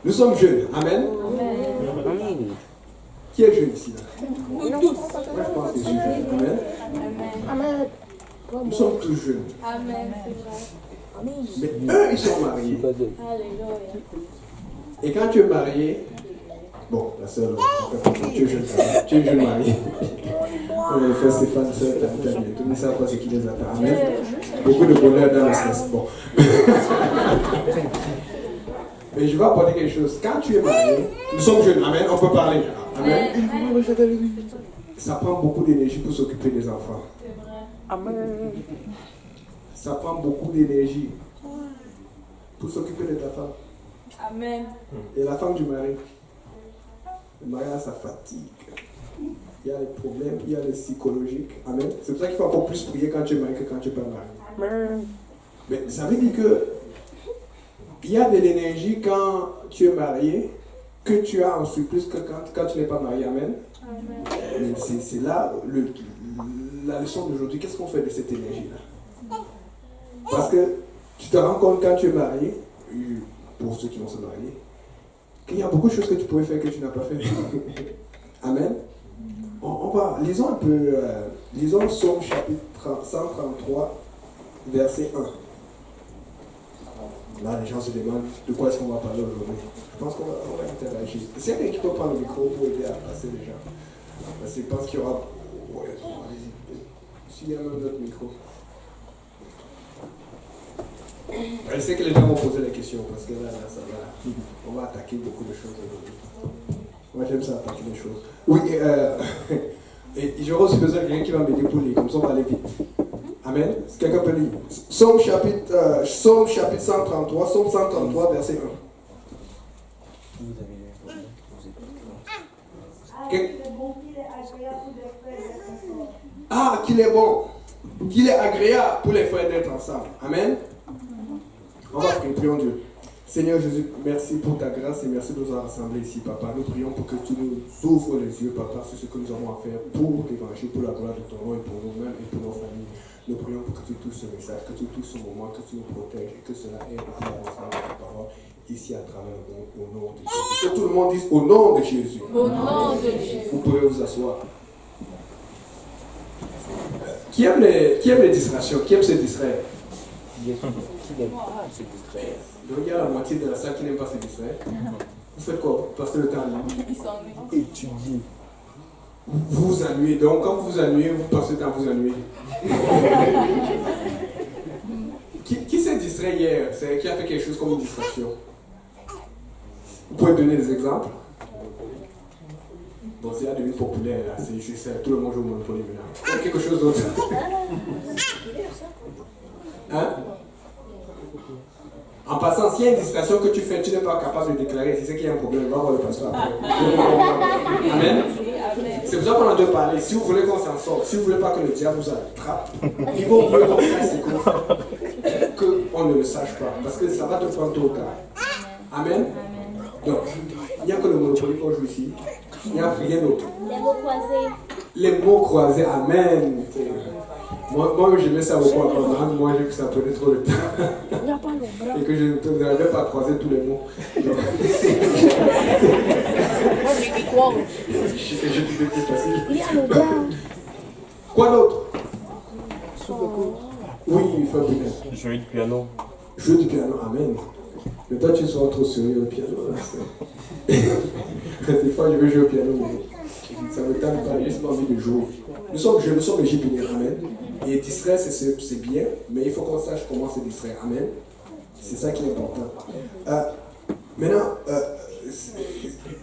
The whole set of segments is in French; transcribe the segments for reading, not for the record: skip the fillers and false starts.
Nous sommes jeunes. Amen. Qui est jeune ici là? Moi, je pense que je suis jeune. Amen. Amen. Nous sommes tous jeunes. Amen. Mais eux, ils sont mariés. Et quand tu es marié, bon, la sœur, tu es jeune marié. Le frère Stéphane, sœur, t'as bientôt. Ils savent pas ce qui les attend. Amen. Beaucoup de bonheur dans le stress. Bon. Mais je vais apporter quelque chose. Quand tu es marié, nous sommes jeunes. Amen. On peut parler. Amen. Ça prend beaucoup d'énergie pour s'occuper des enfants. Amen. Ça prend beaucoup d'énergie pour s'occuper de ta femme. Amen. Et la femme du mari. Le mariage, ça fatigue. Il y a les problèmes, il y a les psychologiques. Amen. C'est pour ça qu'il faut encore plus prier quand tu es marié que quand tu n'es pas marié. Amen. Mais ça veut dire que il y a de l'énergie quand tu es marié que tu as en surplus que quand tu n'es pas marié. Amen. Mais c'est là la leçon d'aujourd'hui. Qu'est-ce qu'on fait de cette énergie-là? Parce que tu te rends compte quand tu es marié, pour ceux qui vont se marier, qu'il y a beaucoup de choses que tu pouvais faire que tu n'as pas fait. Amen. On va, lisons un peu, lisons Psaume chapitre 133, verset 1. Là, les gens se demandent de quoi est-ce qu'on va parler aujourd'hui. Je pense qu'on va interagir. Est-ce qu'il y a quelqu'un qui peut prendre le micro pour aider à passer les gens? Parce que je pense qu'il y aura... Ouais, allez-y. S'il y a même notre micro. Je sais que les gens vont poser des questions parce que là ça va... On va attaquer beaucoup de choses aujourd'hui. Moi, j'aime ça, attaquer les choses. Oui, et j'aurai aussi besoin de quelqu'un qui va m'aider pour lire. Comme ça, on va aller vite. Amen. Si quelqu'un peut lire. Psaume chapitre 133, Psaume 133, verset 1. Ah, qu'il est bon, qu'il est agréable pour les frères d'être ensemble. Amen. On va prier, prions Dieu. Seigneur Jésus, merci pour ta grâce et merci de nous avoir rassemblés ici, Papa. Nous prions pour que tu nous ouvres les yeux, Papa, sur ce que nous avons à faire pour l'évangile, pour la gloire de ton nom et pour nous-mêmes et pour nos familles. Nous prions pour que tu touches ce message, que tu touches ce moment, que tu nous protèges et que cela aide pour l'avancement de ta parole ici à travers le monde, au nom de Jésus. Que tout le monde dise au nom de Jésus. Au nom de Jésus. Vous pouvez vous asseoir. Qui aime les distractions? Qui aime se distraire? Donc il y a la moitié de la salle qui n'aime pas se distraire. Vous faites quoi? Vous passez le temps là. Étudier. Vous vous ennuyez. Donc quand vous vous ennuyez, vous passez le temps à vous ennuyer. Qui s'est distrait hier? Qui a fait quelque chose comme une distraction? Vous pouvez donner des exemples? Bon, c'est devenu populaire là. C'est tout le monde joue au Monopoly maintenant. Quelque chose d'autre. Hein? En passant, s'il y a une distraction que tu fais, tu n'es pas capable de déclarer, si c'est qu'il y a un problème, va voir le pasteur après. Amen. C'est pour ça qu'on a de parler. Si vous voulez qu'on s'en sorte, si vous ne voulez pas que le diable vous attrape, il vaut mieux qu'on fasse ce qu'on fait, qu'on ne le sache pas. Parce que ça va te prendre tôt ou tard. Amen. Donc, il n'y a que le Monopoly qu'on joue ici. Il n'y a rien d'autre. Les mots croisés. Les mots croisés, amen. Moi, je mets ça beaucoup à comprendre. Moi, j'ai que ça prenait trop de temps. Et que je n'arrivais pas à croiser tous les mots. Donc... je disais que c'est facile. Quoi d'autre? Oui, Fabien. Jouer du piano. Jouer du piano, amen. Mais toi, tu seras trop sérieux au piano. Là, des fois, je veux jouer au piano, mais ça me tente pas. J'ai juste envie de jouer. Nous sommes égyptiens, amen. Et distraire, c'est bien, mais il faut qu'on sache comment se distraire, amen. C'est ça qui est important. Maintenant,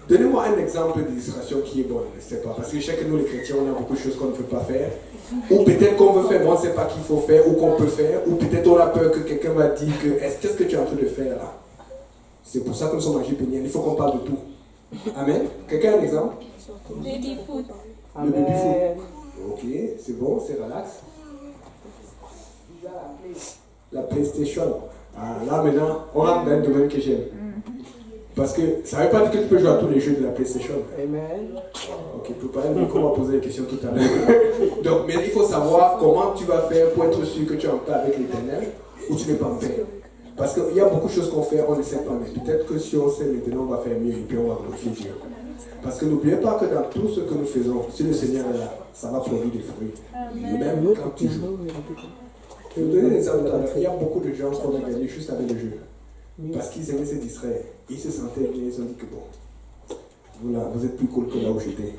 donnez-moi un exemple de distraction qui est bon, je ne sais pas. Parce que je sais que nous, les chrétiens, on a beaucoup de choses qu'on ne peut pas faire. Ou peut-être qu'on veut faire, mais on ne sait pas qu'il faut faire, ou qu'on peut faire. Ou peut-être on a peur que quelqu'un va dire que qu'est-ce que tu es en train de faire là? C'est pour ça que nous sommes égyptiens. Il faut qu'on parle de tout. Amen. Quelqu'un a un exemple? Baby foot. Le baby foot. Ok, c'est bon, c'est relax. La PlayStation. Ah, là maintenant, on rentre dans un domaine que j'aime. Parce que ça ne veut pas dire que tu peux jouer à tous les jeux de la PlayStation. Amen. Ok, préparez le micro, on va poser des questions tout à l'heure. Donc, mais il faut savoir comment tu vas faire pour être sûr que tu es en paix avec l'Éternel ou tu n'es pas en paix. Parce qu'il y a beaucoup de choses qu'on fait, on ne sait pas, mais peut-être que si on sait maintenant, on va faire mieux et puis on va glorifier Dieu. Parce que n'oubliez pas que dans tout ce que nous faisons, si le Seigneur est là, ça va produire des fruits. Même quand tu joues. Je vais vous donner l'exemple tout à l'heure. Il y a beaucoup de gens qui ont gagné juste avec le jeu. Parce qu'ils aimaient se distraire. Ils se sentaient bien, ils ont dit que bon, vous êtes plus cool que là où j'étais.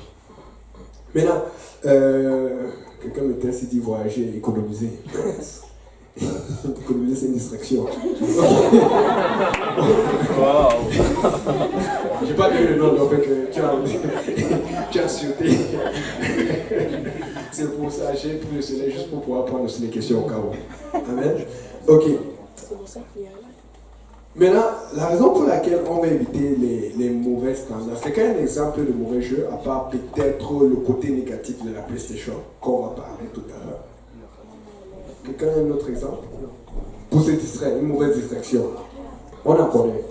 Maintenant, quelqu'un me s'est dit voyager et économiser. Économiser, c'est une distraction. Wow. J'ai pas vu le nom, donc tu as sauté. C'est pour ça, j'ai pris le soleil juste pour pouvoir prendre aussi les questions au cas où. Amen. Ok. Maintenant, la raison pour laquelle on va éviter les mauvais standards, c'est qu'il y a un exemple de mauvais jeu, à part peut-être le côté négatif de la PlayStation, qu'on va parler tout à l'heure. Quelqu'un a un autre exemple? Pour se distraire, une mauvaise distraction. On en connaît.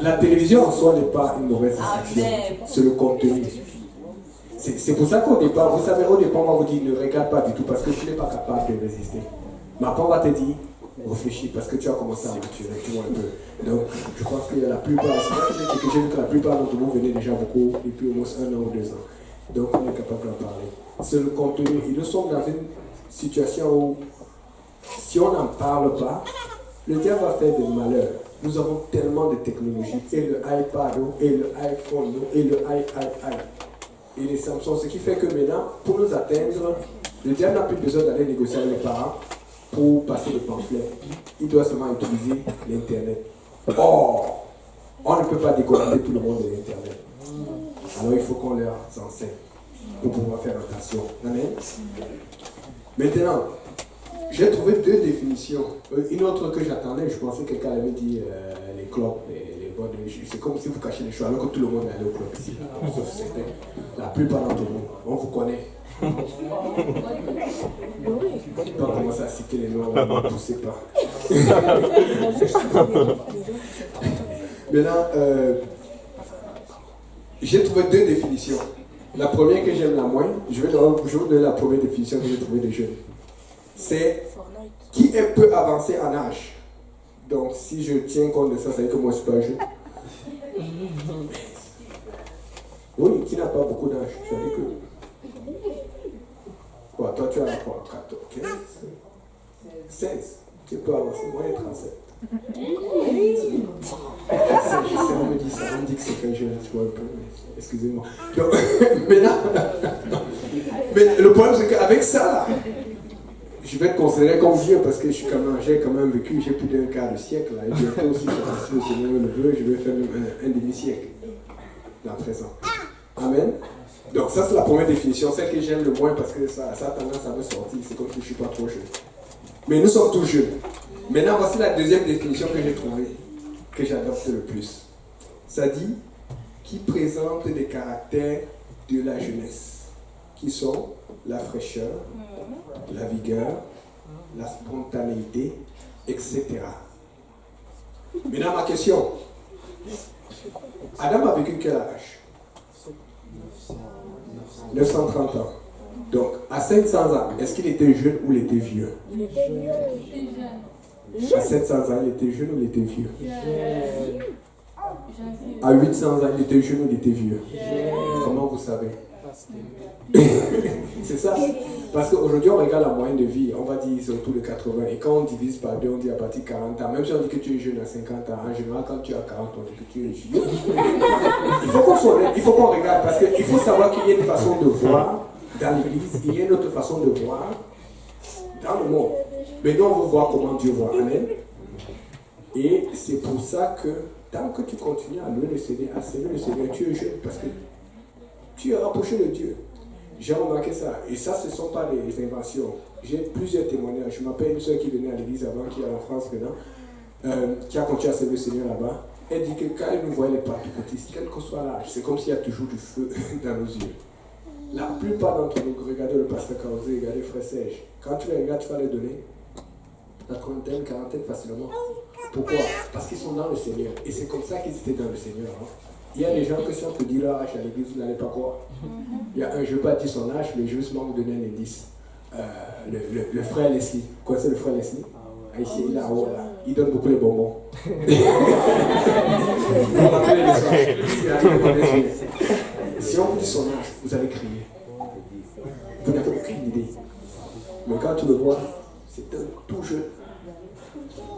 La télévision en soi n'est pas une mauvaise distraction. C'est le contenu. C'est pour ça qu'au départ, vous savez, au départ, on va vous dire ne regarde pas du tout parce que tu n'es pas capable de résister. Mais après, on va te dire réfléchis parce que tu as commencé à maturer, tu vois un peu. Donc, je pense qu'il y a la plupart, j'ai vu que la plupart d'entre vous venaient déjà beaucoup depuis au moins 1 an ou 2 ans. Donc, on est capable d'en parler. C'est le contenu. Et nous sommes dans une situation où, si on n'en parle pas, le diable va faire des malheurs. Nous avons tellement de technologies, et le iPad, et le iPhone, et le et les Samsung, ce qui fait que maintenant, pour nous atteindre, le diable n'a plus besoin d'aller négocier avec les parents pour passer des pamphlets. Il doit seulement utiliser l'Internet. Or, on ne peut pas déconnecter tout le monde de l'Internet. Alors il faut qu'on leur enseigne pour pouvoir faire attention. Amen. Maintenant, j'ai trouvé 2 définitions. Une autre que j'attendais, je pensais que quelqu'un avait dit les clubs, les boîtes de nuit. C'est comme si vous cachez les choix alors que tout le monde allait au club ici. Sauf certains. La plupart d'entre vous, on vous connaît. Je ne vais pas commencer à citer les noms, ne poussez pas. Maintenant, j'ai trouvé 2 définitions. La première que j'aime la moins, je vais vous donner la première définition que j'ai trouvée des jeunes. C'est qui est peu avancé en âge. Donc, si je tiens compte de ça, ça veut dire que moi, je ne suis pas un jeune. Oui, qui n'a pas beaucoup d'âge. Tu as dit que. Quoi, toi, tu as quoi 14, 15, 16. Tu peux avancer, moi, j'ai 37. On me dit ça, on me dit que c'est très jeune, tu vois un peu, excusez-moi. Donc, maintenant, mais le problème, c'est qu'avec ça, là, je vais te considérer comme vieux parce que j'ai quand même vécu, j'ai plus d'un quart de siècle. Là, et bientôt, si le Seigneur le veut, je vais faire même un demi-siècle dans 13 ans. Amen. Donc ça, c'est la première définition, celle que j'aime le moins parce que ça a tendance à me sortir. C'est comme si je ne suis pas trop jeune. Mais nous sommes tous jeunes. Maintenant, voici la deuxième définition que j'ai trouvée, que j'adopte le plus. Ça dit qui présente des caractères de la jeunesse, qui sont la fraîcheur, la vigueur, la spontanéité, etc. Maintenant, ma question. Adam a vécu quel âge? 930 ans. Donc, à 500 ans, est-ce qu'il était jeune ou il était vieux? Il était vieux. À 700 ans, il était jeune ou il était vieux? À 800 ans, il était jeune ou il était vieux? Comment vous savez? C'est ça. Parce qu'aujourd'hui, on regarde la moyenne de vie, on va dire c'est autour de 80. Et quand on divise par 2, on dit à partir de 40 ans. Même si on dit que tu es jeune à 50 ans, en général, quand tu as 40 ans, on dit que tu es vieux. Il faut qu'on soit honnête, il faut qu'on regarde. Parce qu'il faut savoir qu'il y a une façon de voir dans l'église, il y a une autre façon de voir dans le monde. Mais nous, on veut voir comment Dieu voit. Amen. Et c'est pour ça que tant que tu continues à louer le Seigneur, à servir le Seigneur, tu es jeune parce que tu es rapproché de Dieu. J'ai remarqué ça. Et ça, ce ne sont pas des inventions. J'ai plusieurs témoignages. Je m'appelle une soeur qui venait à l'église avant, qui est en France maintenant, qui a continué à servir le Seigneur là-bas. Elle dit que quand elle nous voit les pentecôtistes, quel que soit l'âge, c'est comme s'il y a toujours du feu dans nos yeux. La plupart d'entre nous, regardez le pasteur Kaosé, regardez le frère Serge. Quand tu les regardes, tu vas les donner la trentaine, quarantaine facilement. Pourquoi? Parce qu'ils sont dans le Seigneur. Et c'est comme ça qu'ils étaient dans le Seigneur. Hein. Il y a des gens que si on te dit leur âge à l'église, vous n'allez pas croire. Il y a un, je ne vais pas dire son âge, mais je vais seulement vous donner un indice. Le frère Leslie. Vous connaissez le frère Leslie? Ici, il est en haut là. Il donne beaucoup les bonbons. Vous vous rappelez les âges? Si on vous dit son âge, vous allez crier. Vous n'avez aucune idée. Mais quand tu le vois, c'est un tout jeune.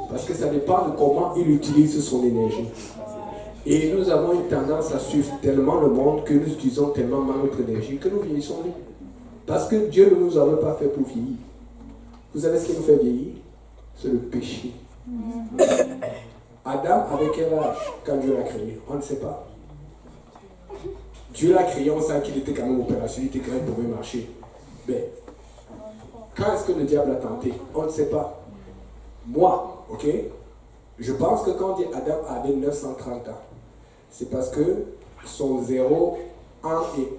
Parce que ça dépend de comment il utilise son énergie. Et nous avons une tendance à suivre tellement le monde que nous utilisons tellement mal notre énergie que nous vieillissons vite. Parce que Dieu ne nous avait pas fait pour vieillir. Vous savez ce qui nous fait vieillir? C'est le péché. Adam avait quel âge quand Dieu l'a créé? On ne sait pas. Dieu l'a créé, on sait qu'il était quand même opérationnel, il était quand même pour marcher. Mais quand est-ce que le diable a tenté? On ne sait pas. Moi, ok? Je pense que quand Adam avait 930 ans, c'est parce que son 0, 1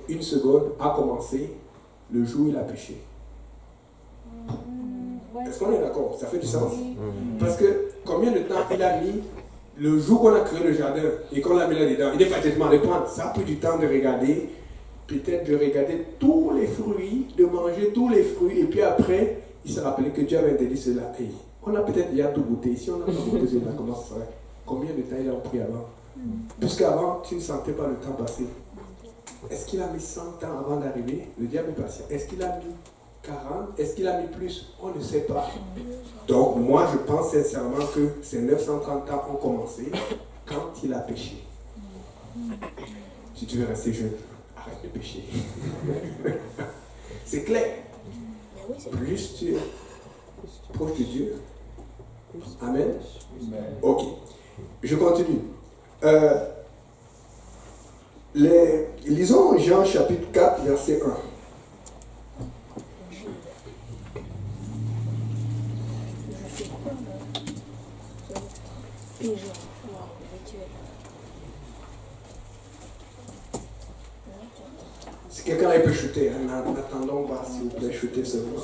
et 1 seconde a commencé le jour où il a péché. Est-ce qu'on est d'accord? Ça fait du sens? Parce que combien de temps il a mis le jour qu'on a créé le jardin et qu'on l'a mis là-dedans? Il n'est pas tellement de prendre. Ça a pris du temps de regarder, peut-être de regarder tous les fruits, de manger tous les fruits, et puis après, il s'est rappelé que Dieu avait interdit cela. Et on a peut-être déjà tout goûté. Si on n'a pas goûté cela, comment ça serait? Combien de temps il a pris avant? Puisqu'avant, tu ne sentais pas le temps passer. Est-ce qu'il a mis 100 ans avant d'arriver? Le diable est patient. Est-ce qu'il a mis 40? Est-ce qu'il a mis plus? On ne sait pas. Donc, moi, je pense sincèrement que ces 930 ans ont commencé quand il a péché. Si tu veux rester jeune, arrête de pécher. C'est clair. Plus tu es proche de Dieu. Amen. Ok. Je continue. Lisons Jean chapitre 4, verset 1. Si quelqu'un peut chuter, n'attendons pas, s'il vous plaît, chuter seulement.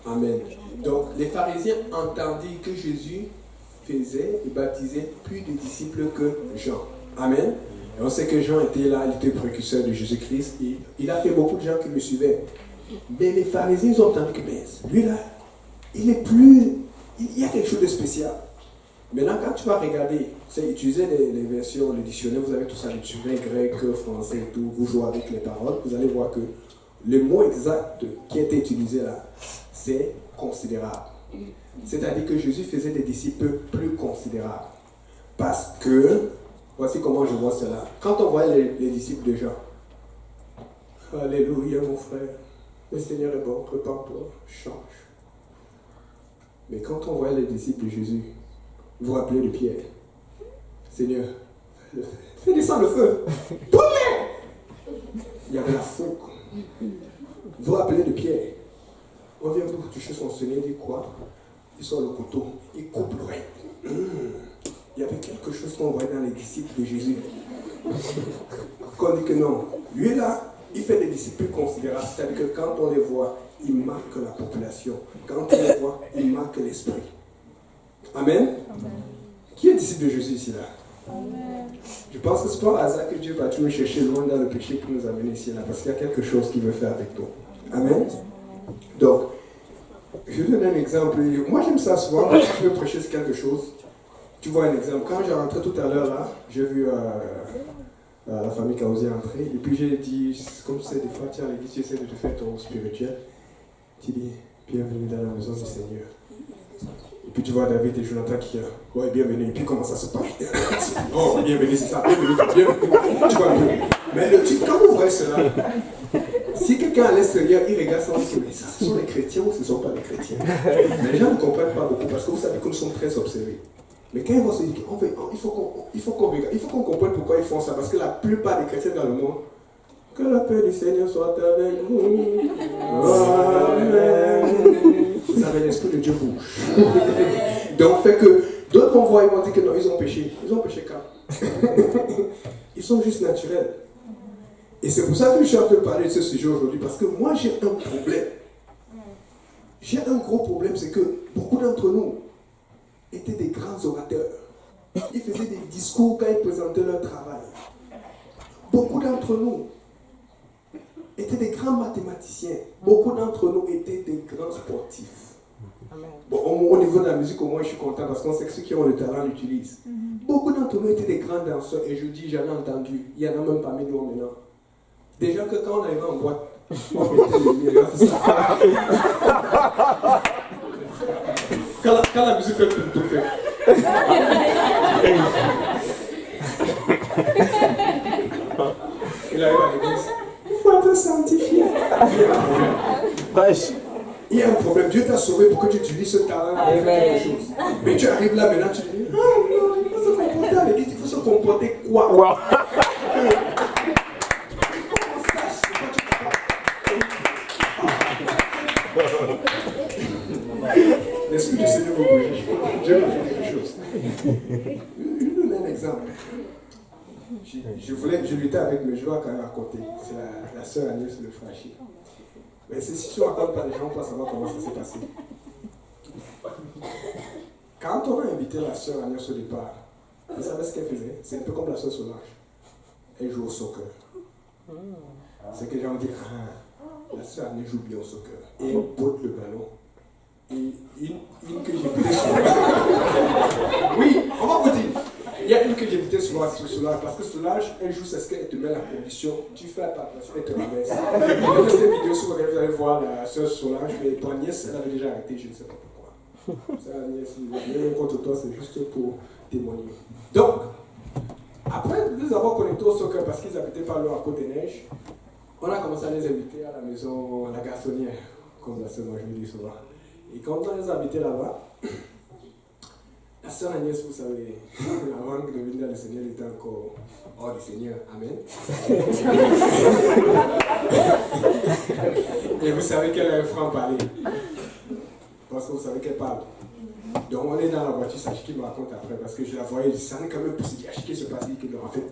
Amen. Donc, les pharisiens entendirent que Jésus faisait et baptisait plus de disciples que Jean. Amen. Et on sait que Jean était là, il était précurseur de Jésus-Christ. Il a fait beaucoup de gens qui le suivaient. Mais les pharisiens, ils ont entendu que lui là, il y a quelque chose de spécial. Maintenant, quand tu vas regarder, c'est utiliser les versions, les dictionnaires, vous avez tout ça, les dictionnaires grec, français et tout, vous jouez avec les paroles, vous allez voir que le mot exact qui a été utilisé là, c'est considérable. C'est-à-dire que Jésus faisait des disciples plus considérables. Parce que, voici comment je vois cela. Quand on voit les disciples de Jean, alléluia mon frère, le Seigneur est bon, repens-toi, change. Mais quand on voit les disciples de Jésus, vous vous rappelez de Pierre, Seigneur, fais descendre le feu, brûlez! Il y avait la fougue. Vous vous rappelez de Pierre, on vient pour toucher son Seigneur, il dit quoi? Il sort le couteau, il coupe l'oreille. Il y avait quelque chose qu'on voyait dans les disciples de Jésus. Qu'on dit que non, lui là, il fait des disciples considérables, c'est-à-dire que quand on les voit, il marque la population. Quand on les voit, il marque l'esprit. Amen. Amen. Qui est disciple de Jésus ici là? Amen. Je pense que c'est pas un hasard que Dieu va toujours chercher loin dans le péché pour nous amener ici là, parce qu'il y a quelque chose qu'il veut faire avec nous. Amen. Donc, je donne un exemple. Moi j'aime ça souvent, quand je veux prêcher sur quelque chose. Tu vois un exemple. Quand j'ai rentré tout à l'heure là, j'ai vu la famille qui a osé entrer, et puis j'ai dit, comme c'est des fois, tu as l'église, tu essaies de te faire ton spirituel. Tu dis, bienvenue dans la maison du Seigneur. Et puis tu vois David et Jonathan qui ouais, bienvenue. Et puis comment ça se passe? Oh, bienvenue, c'est ça, bienvenue. Tu vois un peu. Mais le type, quand vous voyez cela, si quelqu'un à l'extérieur, il regarde ça, on dit que ça, ce sont les chrétiens ou ce ne sont pas les chrétiens. Mais les gens ne comprennent pas beaucoup parce que vous savez que nous sommes très observés. Mais quand ils vont se dire il faut qu'on comprenne pourquoi ils font ça. Parce que la plupart des chrétiens dans le monde, que la paix du Seigneur soit avec vous. Amen. Vous savez, l'esprit de Dieu bouge. Donc, fait que d'autres qu'on voit, ils vont dire que non, ils ont péché. Ils ont péché quand? Ils sont juste naturels. Et c'est pour ça que je suis en train de parler de ce sujet aujourd'hui, parce que moi j'ai un problème. J'ai un gros problème, c'est que beaucoup d'entre nous étaient des grands orateurs. Ils faisaient des discours quand ils présentaient leur travail. Beaucoup d'entre nous étaient des grands mathématiciens. Beaucoup d'entre nous étaient des grands sportifs. Bon, au niveau de la musique, au moins, je suis content parce qu'on sait que ceux qui ont le talent l'utilisent. Beaucoup d'entre nous étaient des grands danseurs et je dis, j'en ai entendu, il y en a même parmi nous maintenant. Déjà que quand on arrivait en boîte, on mettait les miroirs, c'est ça. Quand la musique fait tout fait. Il arrive à l'église. Il faut être sanctifié. Il y a un problème. Dieu t'a sauvé pour que tu utilises ce talent à faire quelque chose. Mais tu arrives là maintenant, tu te dis, non, il faut se comporter à l'église, il faut se comporter quoi? Wow. L'Esprit du Seigneur vous brûle. Je vais faire quelque chose. Je vais donner un exemple. Je luttais avec mes joueurs quand même à côté. C'est la sœur Agnès Le Frachi. Mais si tu ne racontes pas les gens, on peut savoir comment ça s'est passé. Quand on a invité la sœur Agnès au départ, vous savez ce qu'elle faisait? C'est un peu comme la sœur Solange. Elle joue au soccer. C'est que les gens disent, la sœur Agnès joue bien au soccer. Et elle botte le ballon. Et une que j'évitais souvent. Oui, on va vous dire. Il y a une que j'évitais souvent sur Solange, parce que Solange, un jour, c'est ce qu'elle te met la condition. Tu fais la préparation, elle te renverse. Dans cette vidéo, si vous allez voir la sœur Solange, mais ton nièce, elle avait déjà arrêté, je ne sais pas pourquoi. Ça, nièce, rien contre toi, c'est juste pour témoigner. Donc, après nous avons connecté au soccer parce qu'ils habitaient pas loin à Côte-des-Neiges, on a commencé à les inviter à la maison, la garçonnière, comme la sœur moi je le dis souvent. Et quand on les a invités là-bas, la sœur Agnès, vous savez, avant de venir le Seigneur, elle était encore hors du Seigneur. Amen. Et vous savez qu'elle a un franc-parler. Parce que vous savez qu'elle parle. Donc on est dans la voiture, c'est qui me raconte après, parce que je la voyais, ça en est quand même pour se dire, qu'est-ce qui se passe? En fait,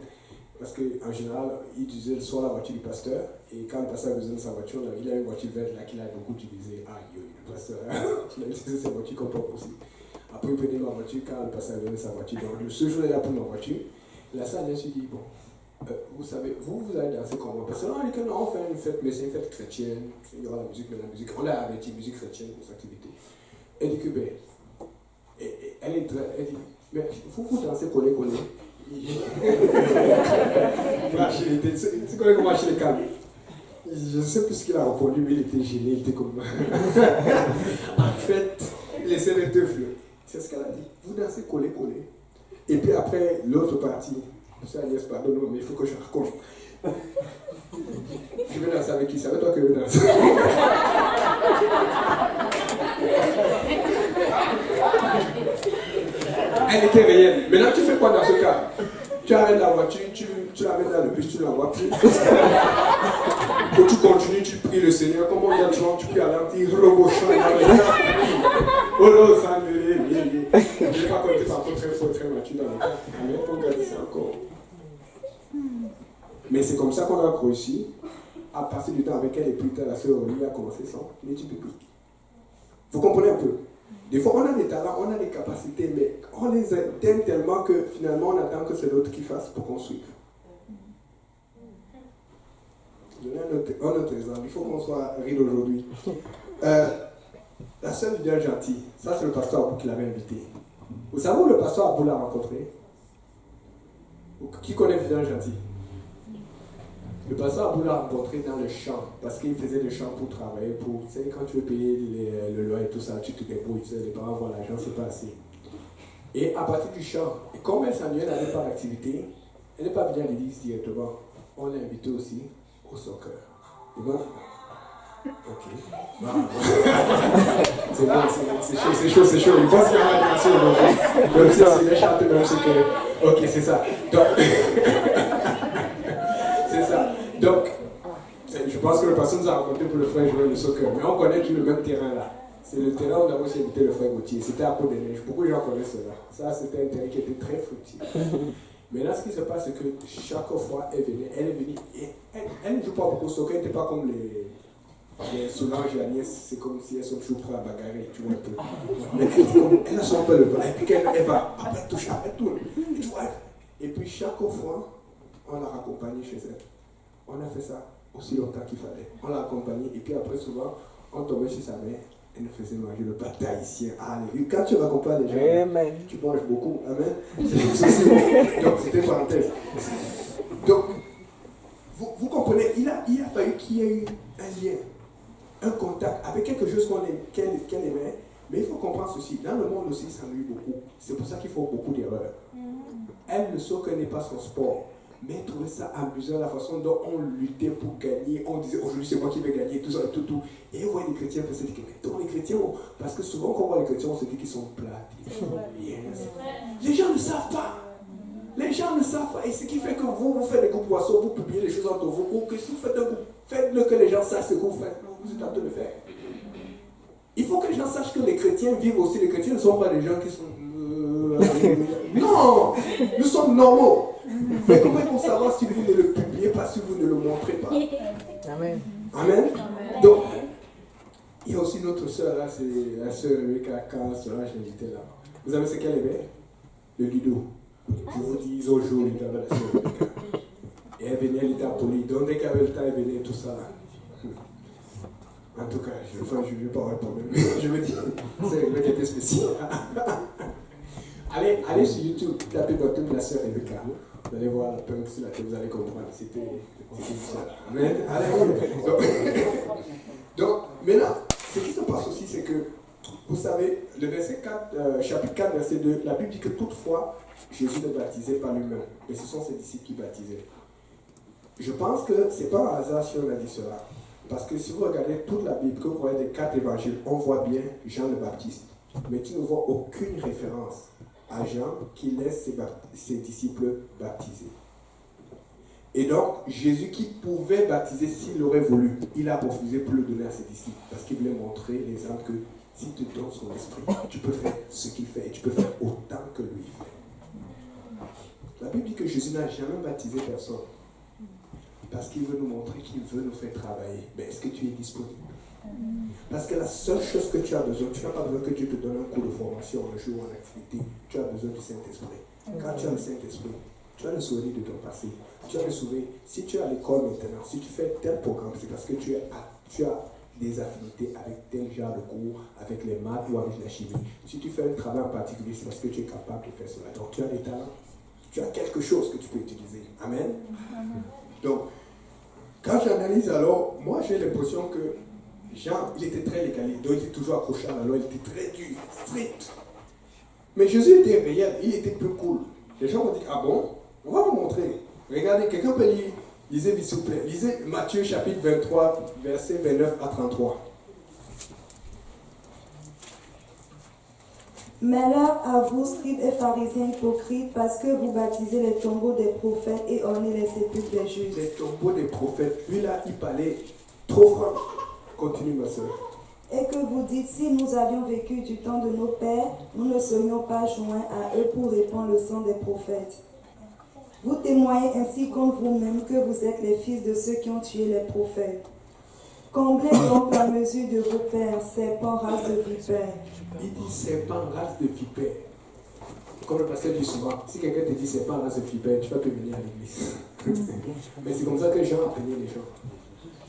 parce qu'en général, il utilisait le soir la voiture du pasteur, et quand le pasteur a besoin de sa voiture, il a une voiture verte là qu'il a beaucoup utilisée. Ah, le pasteur, il a utilisé sa voiture comme propre aussi. Après, il prenait ma voiture quand le pasteur a besoin de sa voiture. Donc, ce jour-là, il a pris ma voiture. La sœur Agnès lui dit, bon, vous savez, vous allez danser comment? Parce que là, on dit que non, on fait une fête, mais c'est une fête chrétienne, il y aura la musique, mais la musique, on l'a averti, musique chrétienne pour cette activité. Elle dit que, ben, elle dit, mais vous dansez collé. C'est quoi comment acheter les calmes? Je ne sais plus ce qu'il a répondu, mais il était gêné, il était comme. En fait, laissez les deux fleurs. C'est ce qu'elle a dit. Vous dansez collé. Et puis après, l'autre partie, ça, Agnès, pardonne-moi, mais il faut que je raconte. Je vais danser avec qui? C'est avec toi que je vais danser. Elle était réelle. Maintenant, tu fais quoi dans ce cas? Tu arrêtes la voiture, tu la mets dans le bus, tu ne la vois plus. Ou tu continues, tu pries le Seigneur. Comment il y a du monde, tu pries à l'anti, robochon. Oh non, ça me l'est. Je ne vais pas compter par contre très fort, très mature dans le cas. Amen, pour garder ça encore. Mais c'est comme ça qu'on a réussi à passer du temps avec elle et plus tard, la sœur Oli a commencé son étude biblique. Vous comprenez un peu? Des fois, on a des talents, on a des capacités, mais on les aime tellement que finalement, on attend que c'est l'autre qui fasse pour qu'on suive. Je vais donner un autre exemple. Il faut qu'on soit riche aujourd'hui. La sœur Viviane Gentil, ça c'est le pasteur Abou qui l'avait invité. Vous savez où le pasteur Abou l'a rencontré? Qui connaît Viviane Gentil? Le pasteur Abou l'a rencontré dans le champ, parce qu'il faisait le champ pour travailler, pour, tu sais, quand tu veux payer le loyer et tout ça, tu te débrouilles, tu sais, les parents voient l'argent, c'est pas assez. Et à partir du champ, et comme elle s'ennuyait, elle n'avait pas d'activité, elle n'est pas venue à l'église directement, on l'a invité aussi au soccer. Et bon, ok. C'est bon, c'est chaud. Je pense qu'il y a une animation aujourd'hui. Même si c'est les chanter, même si que. Ok, c'est ça. Donc, c'est ça. Donc, je pense que le pasteur nous a rencontré pour le frère jouer le soccer. Mais on connaît tout le même terrain là. C'est le terrain où on a aussi invité le frère Gauthier. C'était à Côte-des-Neiges. Beaucoup de gens connaissent cela. Ça, c'était un terrain qui était très fructueux. Maintenant, ce qui se passe, c'est que chaque fois, elle est venue, et elle ne joue pas beaucoup au soccer, elle n'était pas comme les Solange et Agnès, c'est comme si elles sont toujours prêtes à bagarrer, tu vois un peu. Mais elle a son peu le bras, et puis elle va, après elle touche, elle tourne, tu vois. Et puis chaque fois, on l'a raccompagnée chez elle. On a fait ça aussi longtemps qu'il fallait. On l'a accompagnée, et puis après, souvent, on tombait chez sa mère. Elle nous faisait manger le pâté haïtien. Alléluia. Quand tu raccompagnes les gens, Amen. tu manges beaucoup. Amen. Donc, c'était parenthèse. Donc, vous comprenez, il a fallu qu'il y ait eu un lien, un contact avec quelque chose qu'elle aimait. Mais il faut comprendre ceci. Dans le monde aussi, ça s'ennuie beaucoup. C'est pour ça qu'il faut beaucoup d'erreurs. Elle, le soccer n'est pas son sport. Mais elle trouvait ça amusant, la façon dont on luttait pour gagner. On disait aujourd'hui c'est moi qui vais gagner, tout ça, tout. Et on voit les chrétiens faire ça, mais les chrétiens, parce que souvent quand on voit les chrétiens, on se dit qu'ils sont plats, ils font rien. Les gens ne savent pas. Les gens ne savent pas. Et ce qui fait que vous faites des groupes poissons, vous publiez les choses entre vous, que si vous faites un groupe, faites-le que les gens sachent ce que vous faites. Vous êtes en train de faire. Il faut que les gens sachent que les chrétiens vivent aussi. Les chrétiens ne sont pas des gens qui sont... Non, nous sommes normaux. Mais comment ils vont savoir si vous ne le publiez pas, si vous ne le montrez pas? Amen. Amen. Donc, il y a aussi notre soeur là, c'est la soeur Rebecca, quand Solange l'invitait là. Vous savez ce qu'elle aimait? Le ludo. Je vous dis, ils ont joué le ludo avec la soeur Rebecca. Et elle venait, elle était polie. Donc dès qu'elle avait le temps, elle venait, tout ça là. En tout cas, je ne vais pas répondre. Je veux dire, c'est Rebecca était spécial. Allez sur YouTube, tapez baptême de la sœur Rebecca. Vous allez voir la punk sur la tête, vous allez comprendre. C'était ça. Amen. Allez. Donc, maintenant, ce qui se passe aussi, c'est que, vous savez, le verset 4, chapitre 4, verset 2, la Bible dit que toutefois, Jésus ne baptisait pas lui-même. Mais ce sont ses disciples qui baptisaient. Je pense que ce n'est pas un hasard si on a dit cela. Parce que si vous regardez toute la Bible, que vous voyez les 4 évangiles, on voit bien Jean le Baptiste. Mais tu ne vois aucune référence à Jean qui laisse ses disciples baptiser. Et donc, Jésus qui pouvait baptiser s'il aurait voulu, il a refusé pour le donner à ses disciples parce qu'il voulait montrer l'exemple que s'il te donne son esprit, tu peux faire ce qu'il fait et tu peux faire autant que lui fait. La Bible dit que Jésus n'a jamais baptisé personne parce qu'il veut nous montrer qu'il veut nous faire travailler. Mais est-ce que tu es disponible? Parce que la seule chose que tu as besoin, tu n'as pas besoin que Dieu te donne un cours de formation, un jour, en activité. Tu as besoin du Saint-Esprit. Quand tu as le Saint-Esprit, tu as le souvenir de ton passé. Tu as le souvenir, si tu es à l'école maintenant, si tu fais tel programme, c'est parce que tu as des affinités avec tel genre de cours, avec les maths ou avec la chimie. Si tu fais un travail en particulier, c'est parce que tu es capable de faire cela. Donc tu as des talents. Tu as quelque chose que tu peux utiliser. Amen. Donc, quand j'analyse alors, moi j'ai l'impression que Jean, il était très légalé, donc il était toujours accroché à la loi, il était très dur, strict. Mais Jésus était réel, il était plus cool. Les gens vont dire, ah bon? On va vous montrer. Regardez, quelqu'un peut lire, lisez s'il vous plaît, lisez Matthieu chapitre 23, versets 29 à 33. Malheur à vous, scribes et pharisiens hypocrites, parce que vous baptisez les tombeaux des prophètes et ornez les sépulcres des justes. Les tombeaux des prophètes, lui là, il parlait trop franc. Continue ma soeur. Et que vous dites, si nous avions vécu du temps de nos pères, nous ne serions pas joints à eux pour répandre le sang des prophètes. Vous témoignez ainsi contre vous-même que vous êtes les fils de ceux qui ont tué les prophètes. Comblez donc la mesure de vos pères, serpents, race de vipères. Il dit serpent, race de vipères. Comme le pasteur dit souvent, si quelqu'un te dit serpent, race de vipères, tu vas plus venir à l'église. Mais c'est comme ça que Jean appelait les gens.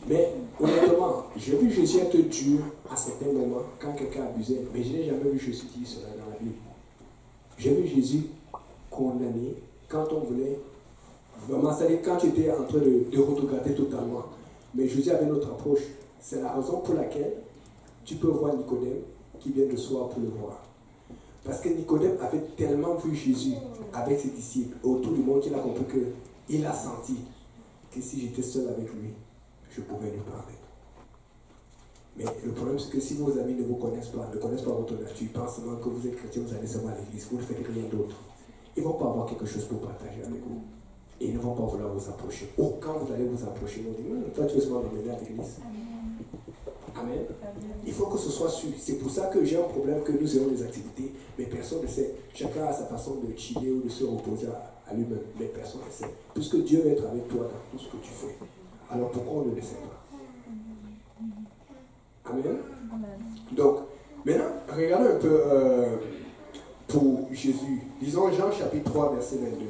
Mais honnêtement, j'ai vu Jésus être dur à certains moments quand quelqu'un abusait, mais je n'ai jamais vu Jésus dire cela dans la Bible. J'ai vu Jésus condamner quand on voulait vraiment, c'est-à-dire quand tu étais en train de regarder totalement. Mais Jésus avait notre approche. C'est la raison pour laquelle tu peux voir Nicodème qui vient de soir pour le voir. Parce que Nicodème avait tellement vu Jésus avec ses disciples autour du monde qu'il a compris qu'il a senti que si j'étais seul avec lui, je pouvais lui parler. Mais le problème, c'est que si vos amis ne vous connaissent pas, ne connaissent pas votre nature, ils pensent seulement que vous êtes chrétien, vous allez seulement à l'église, vous ne faites rien d'autre. Ils ne vont pas avoir quelque chose pour partager avec vous. Et ils ne vont pas vouloir vous approcher. Ou quand vous allez vous approcher, ils vont dire, toi tu veux seulement m'emmener à l'église. Amen. Il faut que ce soit sûr. C'est pour ça que j'ai un problème que nous ayons des activités, mais personne ne sait. Chacun a sa façon de chiller ou de se reposer à lui-même, mais personne ne sait. Puisque Dieu va être avec toi dans tout ce que tu fais. Alors pourquoi on ne le sait pas? Amen. Donc, maintenant, regardons un peu pour Jésus. Lisons Jean chapitre 3, verset 22.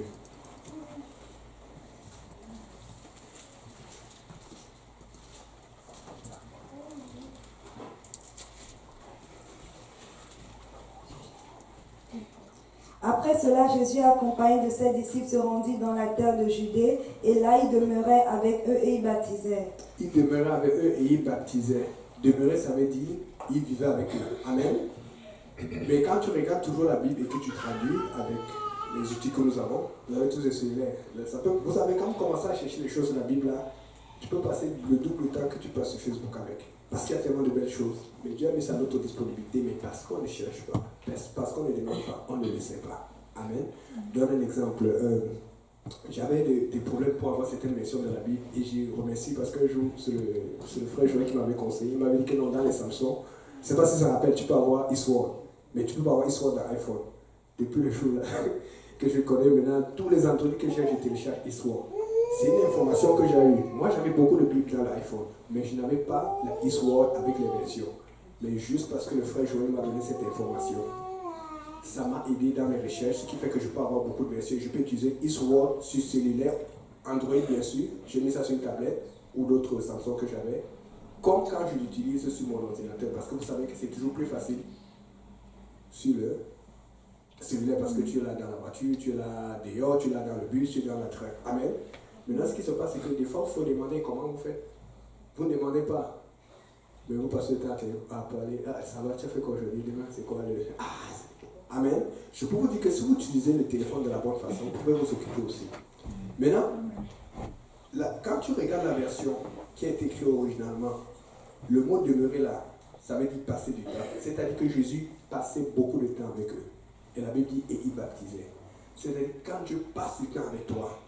Après cela, Jésus, accompagné de ses disciples, se rendit dans la terre de Judée, et là il demeurait avec eux et il baptisait. Il demeurait avec eux et il baptisait. Demeurer, ça veut dire, il vivait avec eux. Amen. Mais quand tu regardes toujours la Bible et que tu traduis avec les outils que nous avons, vous avez tous essayé. Vous savez, quand vous commencez à chercher les choses dans la Bible, là, tu peux passer le double temps que tu passes sur Facebook avec. Parce qu'il y a tellement de belles choses. Mais Dieu a mis ça à notre disponibilité, mais parce qu'on ne cherche pas, parce qu'on ne demande pas, on ne le sait pas. Amen. Je donne un exemple. J'avais des problèmes pour avoir certaines versions de la Bible et j'ai remercié parce qu'un jour, c'est le frère Joël qui m'avait conseillé. Il m'avait dit que non, dans les Samsung, je ne sais pas si ça rappelle, tu peux avoir eSword, mais tu peux pas avoir eSword dans iPhone. Depuis le jour là, que je connais maintenant, tous les Android que j'ai, je télécharge eSword. C'est une information que j'ai eue. Moi, j'avais beaucoup de Bibles dans l'iPhone, mais je n'avais pas la eSword avec les versions. Mais juste parce que le frère Joël m'a donné cette information, ça m'a aidé dans mes recherches, ce qui fait que je peux avoir beaucoup de versions. Je peux utiliser eSword sur cellulaire, Android bien sûr, j'ai mis ça sur une tablette ou d'autres Samsung que j'avais, comme quand je l'utilise sur mon ordinateur, parce que vous savez que c'est toujours plus facile sur le cellulaire parce que tu es là dans la voiture, tu es là dehors, tu es là dans le bus, tu es dans la train. Amen. Maintenant, ce qui se passe, c'est que des fois, il faut demander comment vous faites. Vous ne demandez pas. Mais vous passez le temps à parler. Ah, ça va, tu as fait quoi aujourd'hui? Demain, c'est quoi le. Ah, Amen. Je peux vous dire que si vous utilisez le téléphone de la bonne façon, vous pouvez vous occuper aussi. Maintenant, quand tu regardes la version qui a été écrite originalement, le mot demeurer là, ça veut dire passer du temps. C'est-à-dire que Jésus passait beaucoup de temps avec eux. Et la Bible dit, et il baptisait. C'est-à-dire quand Dieu passe du temps avec toi,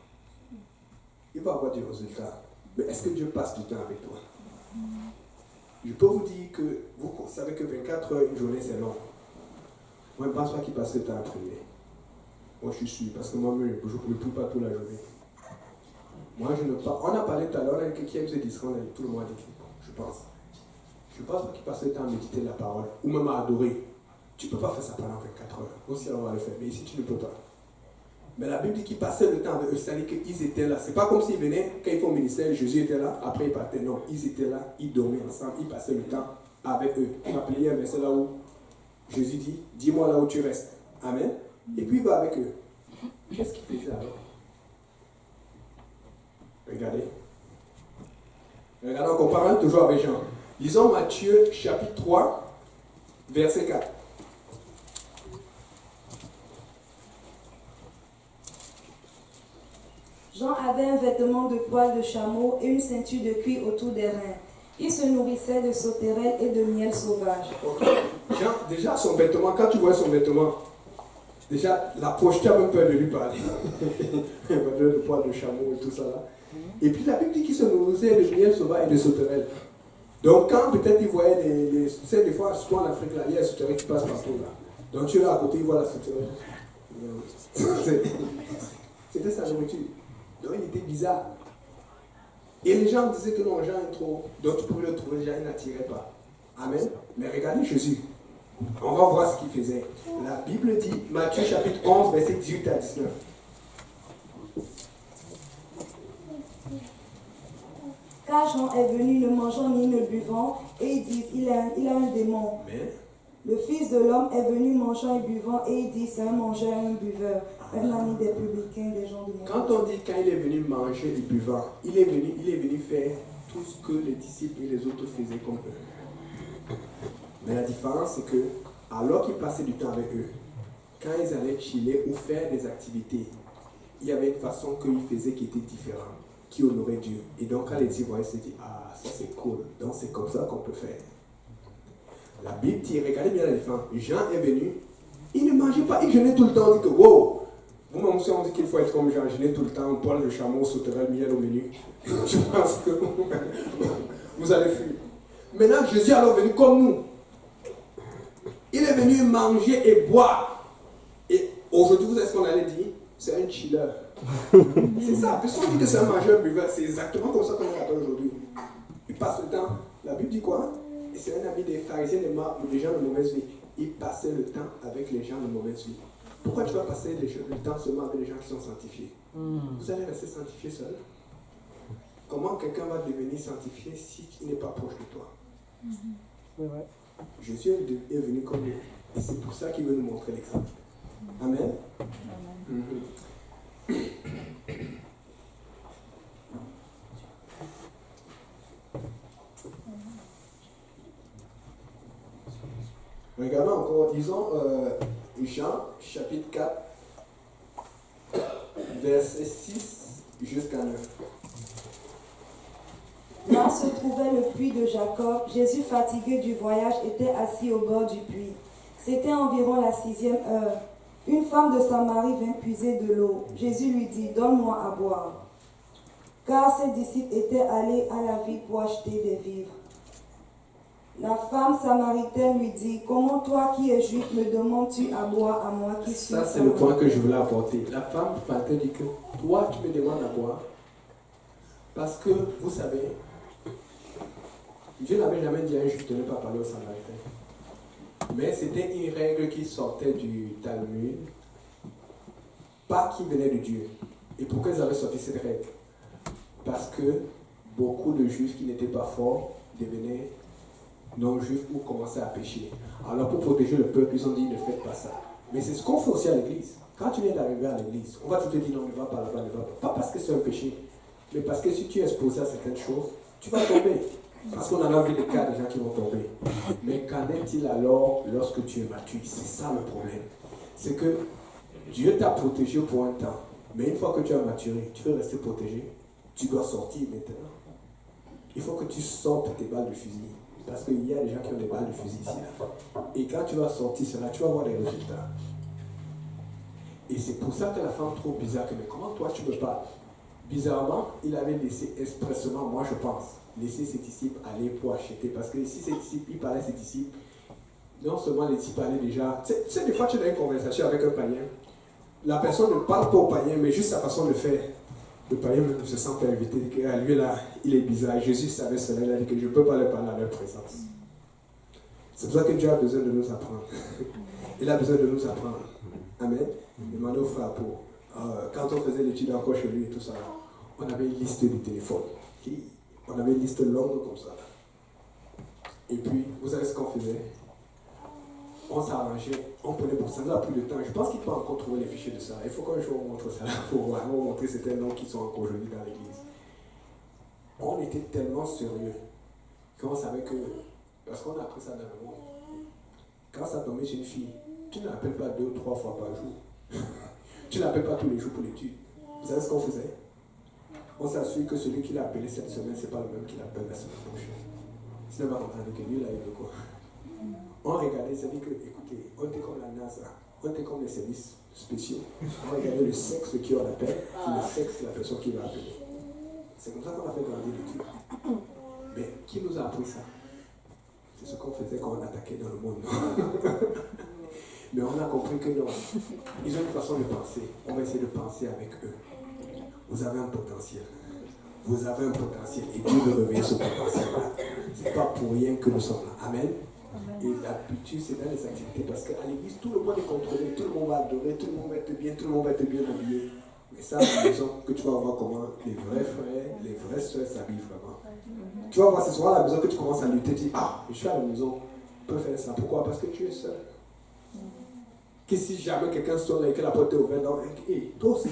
il va avoir des résultats. Mais est-ce que Dieu passe du temps avec toi? Je peux vous dire que vous savez que 24 heures, une journée, c'est long. Moi, je ne pense pas qu'il passe le temps à prier. Moi, je suis sûr, parce que moi, je ne prie pas toute la journée. Moi, je ne parle. On a parlé tout à l'heure, qui aime se distraire, tout le monde dit, je pense. Je ne pense pas qu'il passe le temps à méditer la parole, ou même à adorer. Tu ne peux pas faire ça pendant 24 heures. Aussi, on va le faire, mais ici, tu ne peux pas. Mais la Bible dit qu'ils passaient le temps avec eux, c'est-à-dire qu'ils étaient là. C'est pas comme s'ils venaient, quand ils font le ministère, Jésus était là, après ils partaient. Non, ils étaient là, ils dormaient ensemble, ils passaient le temps avec eux. On a plié un verset là où Jésus dit, dis-moi là où tu restes. Amen. Et puis il va avec eux. Qu'est-ce qu'il faisait alors? Regardez. Regardez, en comparant toujours avec Jean. Lisons Matthieu chapitre 3, verset 4. Jean avait un vêtement de poil de chameau et une ceinture de cuir autour des reins. Il se nourrissait de sauterelles et de miel sauvage. Okay. Jean, déjà son vêtement, quand tu vois son vêtement, déjà l'approche, tu as même peur de lui parler. Un vêtement de poil de chameau et tout ça là. Et puis la Bible dit qu'il se nourrissait de miel sauvage et de sauterelles. Donc quand peut-être il voyait tu sais, des fois, surtout en Afrique, là, il y a des sauterelles qui passent partout là. Donc tu es là à côté, il voit la sauterelle. C'était sa nourriture. Donc il était bizarre. Et les gens disaient que non, Jean est trop. Donc tu pouvais le trouver, Jean n'attirait pas. Amen. Mais regardez Jésus. On va voir ce qu'il faisait. La Bible dit, Matthieu chapitre 11, verset 18 à 19. Car Jean est venu ne mangeant ni ne buvant, et ils disent, il a un démon. Mais, le Fils de l'homme est venu mangeant et buvant, et il dit, c'est un mangeur et un buveur, un ami des publicains, des gens du monde. Quand on dit quand il est venu manger et buvant, il est venu faire tout ce que les disciples et les autres faisaient comme eux. Mais la différence, c'est que, alors qu'ils passaient du temps avec eux, quand ils allaient chiller ou faire des activités, il y avait une façon qu'ils faisaient qui était différente, qui honorait Dieu. Et donc, quand les disciples voyaient, ils se disaient, ah, ça c'est cool, donc c'est comme ça qu'on peut faire. La Bible dit, regardez bien la différence. Jean est venu, il ne mangeait pas, il jeûnait tout le temps, on dit que, wow! Vous-même, si on dit qu'il faut être comme Jean, jeûner tout le temps, poil de chameau, sauterelle, miel au menu, je pense que vous allez fuir. Maintenant, Jésus est alors venu comme nous. Il est venu manger et boire. Et aujourd'hui, vous savez ce qu'on allait dire? C'est un chiller. C'est ça. Puisqu'on dit que c'est un mangeur buveur, c'est exactement comme ça qu'on l'appelle aujourd'hui. Il passe le temps. La Bible dit quoi? Et c'est un ami des pharisiens, des gens de mauvaise vie. Il passait le temps avec les gens de mauvaise vie. Pourquoi tu vas passer le temps seulement avec les gens qui sont sanctifiés? Vous allez rester sanctifié seul. Comment quelqu'un va devenir sanctifié si il n'est pas proche de toi? Jésus est venu comme nous. Et c'est pour ça qu'il veut nous montrer l'exemple. Amen. Regardons encore, disons Jean chapitre 4, verset 6 jusqu'à 9. Là se trouvait le puits de Jacob. Jésus, fatigué du voyage, était assis au bord du puits. C'était environ la 6e heure. Une femme de Samarie vint puiser de l'eau. Jésus lui dit, « Donne-moi à boire. » Car ses disciples étaient allés à la ville pour acheter des vivres. La femme samaritaine lui dit, « Comment toi qui es juif me demandes-tu à boire à moi qui suis Ça, c'est le point que je voulais apporter. La femme samaritaine dit que toi, tu me demandes à boire. Parce que, vous savez, Dieu n'avait jamais dit à un juif de ne pas parler aux Samaritains. Mais c'était une règle qui sortait du Talmud, pas qui venait de Dieu. Et pourquoi ils avaient sorti cette règle? Parce que beaucoup de juifs qui n'étaient pas forts devenaient non-juifs ou commençaient à pécher. Alors pour protéger le peuple, ils ont dit ne faites pas ça. Mais c'est ce qu'on fait aussi à l'église. Quand tu viens d'arriver à l'église, on va te dire non, ne va pas là-bas, ne va pas. Pas parce que c'est un péché, mais parce que si tu es exposé à certaines choses, tu vas tomber. Parce qu'on en a vu des cas de gens qui vont tomber. Mais qu'en est-il alors lorsque tu es mature? C'est ça le problème. C'est que Dieu t'a protégé pour un temps. Mais une fois que tu as maturé, tu veux rester protégé. Tu dois sortir maintenant. Il faut que tu sortes tes balles de fusil. Parce qu'il y a des gens qui ont des balles de fusil ici. Et quand tu vas sortir cela, tu vas voir des résultats. Et c'est pour ça que la femme trouve bizarre que, mais comment toi tu me parles? Bizarrement, il avait laissé expressement, moi je pense, laisser ses disciples aller pour acheter. Parce que si ses disciples, il parlait à ses disciples, non seulement les disciples allaient déjà. Tu sais, des fois tu as une conversation avec un païen, la personne ne parle pas au païen, mais juste sa façon de faire. Le païen même ne se sent pas invité, il dit que lui là, il est bizarre. Jésus savait cela, il a dit que je ne peux pas leur parler à leur présence. C'est pour ça que Dieu a besoin de nous apprendre. Il a besoin de nous apprendre. Amen. Demandez au frère pour. Quand on faisait l'étude encore chez lui et tout ça, on avait une liste de téléphone. On avait une liste longue comme ça. Et puis, vous savez ce qu'on faisait? On s'arrangeait, on prenait pour ça, nous a pris le temps. Je pense qu'il peut encore trouver les fichiers de ça. Il faut qu'un jour on montre ça pour vraiment montrer certains noms qui sont encore aujourd'hui dans l'église. On était tellement sérieux qu'on savait que, parce qu'on a appris ça dans le monde, quand ça tombait chez une fille, tu ne l'appelles pas 2 ou 3 fois par jour. Tu ne l'appelles pas tous les jours pour l'étude. Vous savez ce qu'on faisait? On s'assure que celui qui l'a appelé cette semaine, ce n'est pas le même qui l'appelle la semaine prochaine. Sinon, on va comprendre que lui, là, il veut quoi? On regardait, ça dit que, écoutez, on était comme la NASA, on était comme les services spéciaux. On regardait le sexe qui on appelle, et le sexe de la personne qui va appeler. C'est comme ça qu'on a fait grandir l'étude. Mais qui nous a appris ça? C'est ce qu'on faisait quand on attaquait dans le monde. Mais on a compris que non. Ils ont une façon de penser. On va essayer de penser avec eux. Vous avez un potentiel. Vous avez un potentiel. Et Dieu veut réveiller ce potentiel-là. Ce n'est pas pour rien que nous sommes là. Amen. Et l'habitude, c'est dans les activités. Parce qu'à l'église, tout le monde est contrôlé. Tout le monde va adorer. Tout le monde va être bien. Tout le monde va être bien habillé. Mais ça, c'est la maison que tu vas voir comment les vrais frères, les vraies soeurs s'habillent vraiment. Tu vas voir, c'est souvent à la maison que tu commences à lutter. Tu dis, ah, je suis à la maison. Je peux faire ça. Pourquoi? Parce que tu es seul. Que si jamais quelqu'un sonne et que la porte est ouverte, non, hey, toi aussi.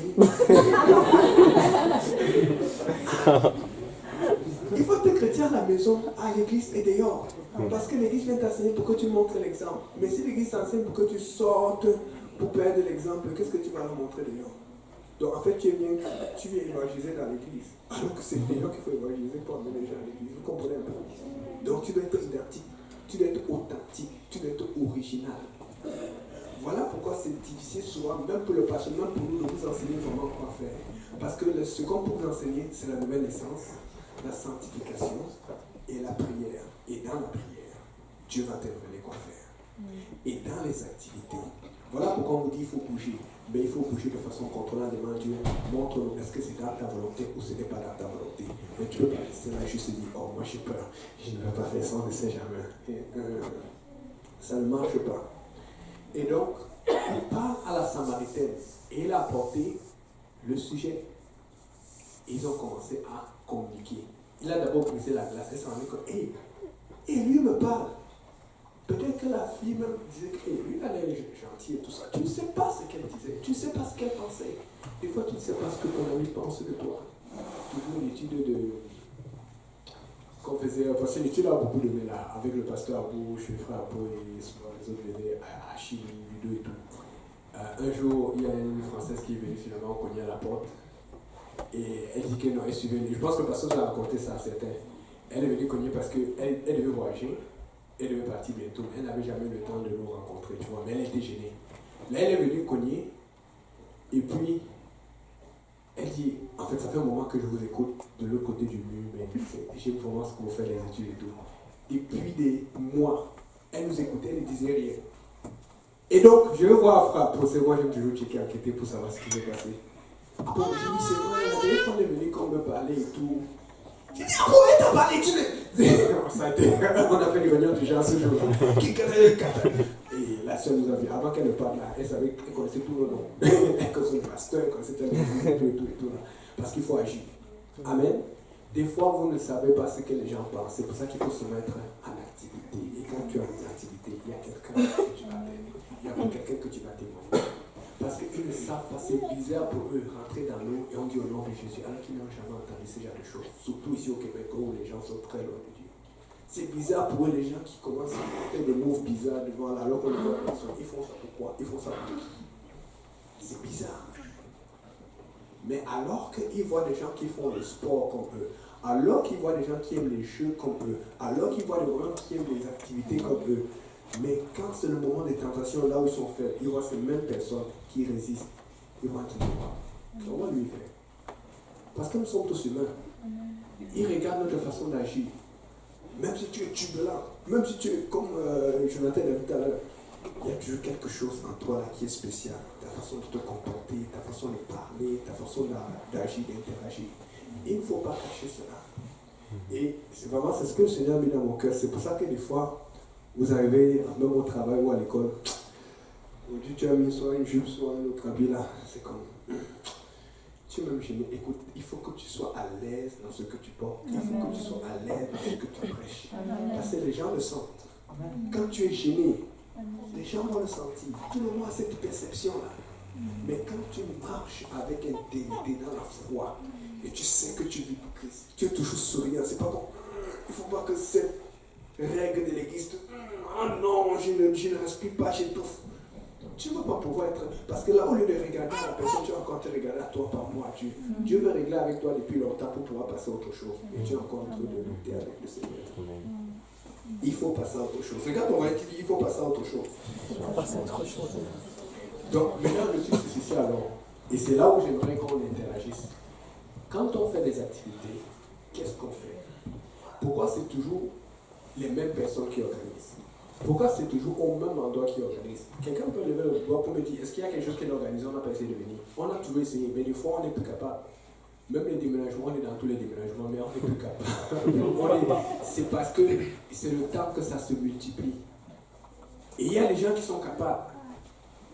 Il faut être chrétien à la maison, à l'église et dehors. Parce que l'église vient t'enseigner pour que tu montres l'exemple. Mais si l'église t'enseigne pour que tu sortes, pour perdre l'exemple, qu'est-ce que tu vas leur montrer dehors? Donc en fait, tu viens évangéliser dans l'église. Alors que c'est dehors qu'il faut évangéliser pour amener les gens à l'église. Vous comprenez un peu? Donc tu dois être identique, tu dois être authentique, tu dois être original. Voilà pourquoi c'est difficile souvent, même pour le pasteur, même pour nous, de vous enseigner vraiment quoi faire. Parce que ce qu'on peut vous enseigner, c'est la nouvelle naissance, la sanctification Et la prière, et dans la prière, Dieu va te révéler quoi faire. Et dans les activités, voilà pourquoi on vous dit qu'il faut bouger. Mais il faut bouger de façon contrôlante, demande Dieu, montre-nous, est-ce que c'est dans ta volonté ou ce n'est pas dans ta volonté. Mais tu ne peux pas rester là juste dire, oh moi j'ai peur, je ne vais pas faire ça, on ne sait jamais. Et, ça ne marche pas. Et donc, il parle à la Samaritaine et il a apporté le sujet. Ils ont commencé à communiquer. Il a d'abord brisé la glace et s'en est dit, hey, et lui me parle. Peut-être que la fille même disait que lui, elle est gentille et tout ça. Tu ne sais pas ce qu'elle disait. Tu ne sais pas ce qu'elle pensait. Des fois, tu ne sais pas ce que ton ami pense de toi. Toujours une étude qu'on faisait, parce que l'étude a beaucoup donné là, avec le pasteur Abou, le frère Abou et les autres venaient à Chine, Ludo et tout. Un jour, il y a une Française qui est venue finalement cogner à la porte. Et elle dit que non, elle suivait. Je pense que le pasteur a raconté ça à certains. Elle est venue cogner parce qu'elle devait voyager. Elle devait partir bientôt. Elle n'avait jamais eu le temps de nous rencontrer, tu vois. Mais elle était gênée. Là, elle est venue cogner. Et puis, elle dit, en fait, ça fait un moment que je vous écoute de l'autre côté du mur, mais j'aime vraiment ce que vous faites, les études et tout. Et puis, des mois, elle nous écoutait, elle ne disait rien. Et donc, je vais voir Frère Procès. Moi, j'aime toujours checker, enquêter pour savoir ce qui s'est passé. Après, on dit, oui, c'est vrai, la dernière fois, elle est venue comme me parler et tout. J'ai dit, ah bon, elle t'a parlé, tu on a fait une réunion de gens ce jour-là. Et la soeur nous a dit, avant qu'elle ne parle là, elle savait qu'elle connaissait tous nos noms. Elle connaissait le pasteur, elle connaissait tout là. Parce qu'il faut agir. Amen. Des fois, vous ne savez pas ce que les gens pensent. C'est pour ça qu'il faut se mettre en activité. Et quand tu es en activité, il y a quelqu'un que tu vas aider. Il y a quelqu'un que tu vas témoigner. Parce qu'ils ne savent pas, c'est bizarre pour eux rentrer dans l'eau et on dit au nom de Jésus, alors qu'ils n'ont jamais entendu ce genre de choses. Surtout ici au Québec où les gens sont très loin de Dieu. C'est bizarre pour eux, les gens qui commencent à faire des moves bizarres devant là, alors qu'on les voit personne. Ils font ça pourquoi? Ils font ça pour qui? C'est bizarre. Mais alors qu'ils voient des gens qui font le sport comme eux, alors qu'ils voient des gens qui aiment les jeux comme eux, alors qu'ils voient des gens qui aiment des activités comme eux, mais quand c'est le moment des tentations, là où ils sont faits, ils voient ces mêmes personnes qui résistent. Ils vont dire, comment lui faire? Parce que nous sommes tous humains. Ils regardent notre façon d'agir. Même si tu es turbulent, même si tu es comme Jonathan l'a vu tout à l'heure, il y a toujours quelque chose en toi là qui est spécial. Ta façon de te comporter, ta façon de parler, ta façon d'agir, d'interagir. Il ne faut pas cacher cela. Et c'est vraiment ce que le Seigneur a mis dans mon cœur. C'est pour ça que des fois, vous arrivez, même au travail ou à l'école, on dit tu as mis soit une jupe, soit un autre habit là, c'est comme, tu es même gêné. Écoute, il faut que tu sois à l'aise dans ce que tu portes, il faut que tu sois à l'aise dans ce que tu prêches. Parce que les gens le sentent. Quand tu es gêné, les gens vont le sentir. Tout le monde a cette perception-là. Mais quand tu marches avec intégrité dans la foi, et tu sais que tu vis pour Christ, tu es toujours souriant, c'est pas bon. Il faut voir que cette règle de l'église, oh non, je ne respire pas, j'étouffe. Tu ne vas pas pouvoir être. Parce que là, au lieu de regarder la personne, tu vas encore te regarder à toi par moi. Dieu veut régler avec toi depuis longtemps pour pouvoir passer à autre chose. Et tu es encore en train de lutter avec le Seigneur. Il faut passer à autre chose. Regarde, on va dire il faut passer à autre chose. Donc, maintenant, le truc, c'est ceci alors. Et c'est là où j'aimerais qu'on interagisse. Quand on fait des activités, qu'est-ce qu'on fait? Pourquoi c'est toujours les mêmes personnes qui organisent? Pourquoi c'est toujours au même endroit qui organise? Quelqu'un peut lever le doigt pour me dire, est-ce qu'il y a quelque chose qui est organisé, on n'a pas essayé de venir? On a toujours essayé, mais des fois on n'est plus capable. Même les déménagements, on est dans tous les déménagements, mais on n'est plus capable. C'est parce que c'est le temps que ça se multiplie. Et il y a des gens qui sont capables.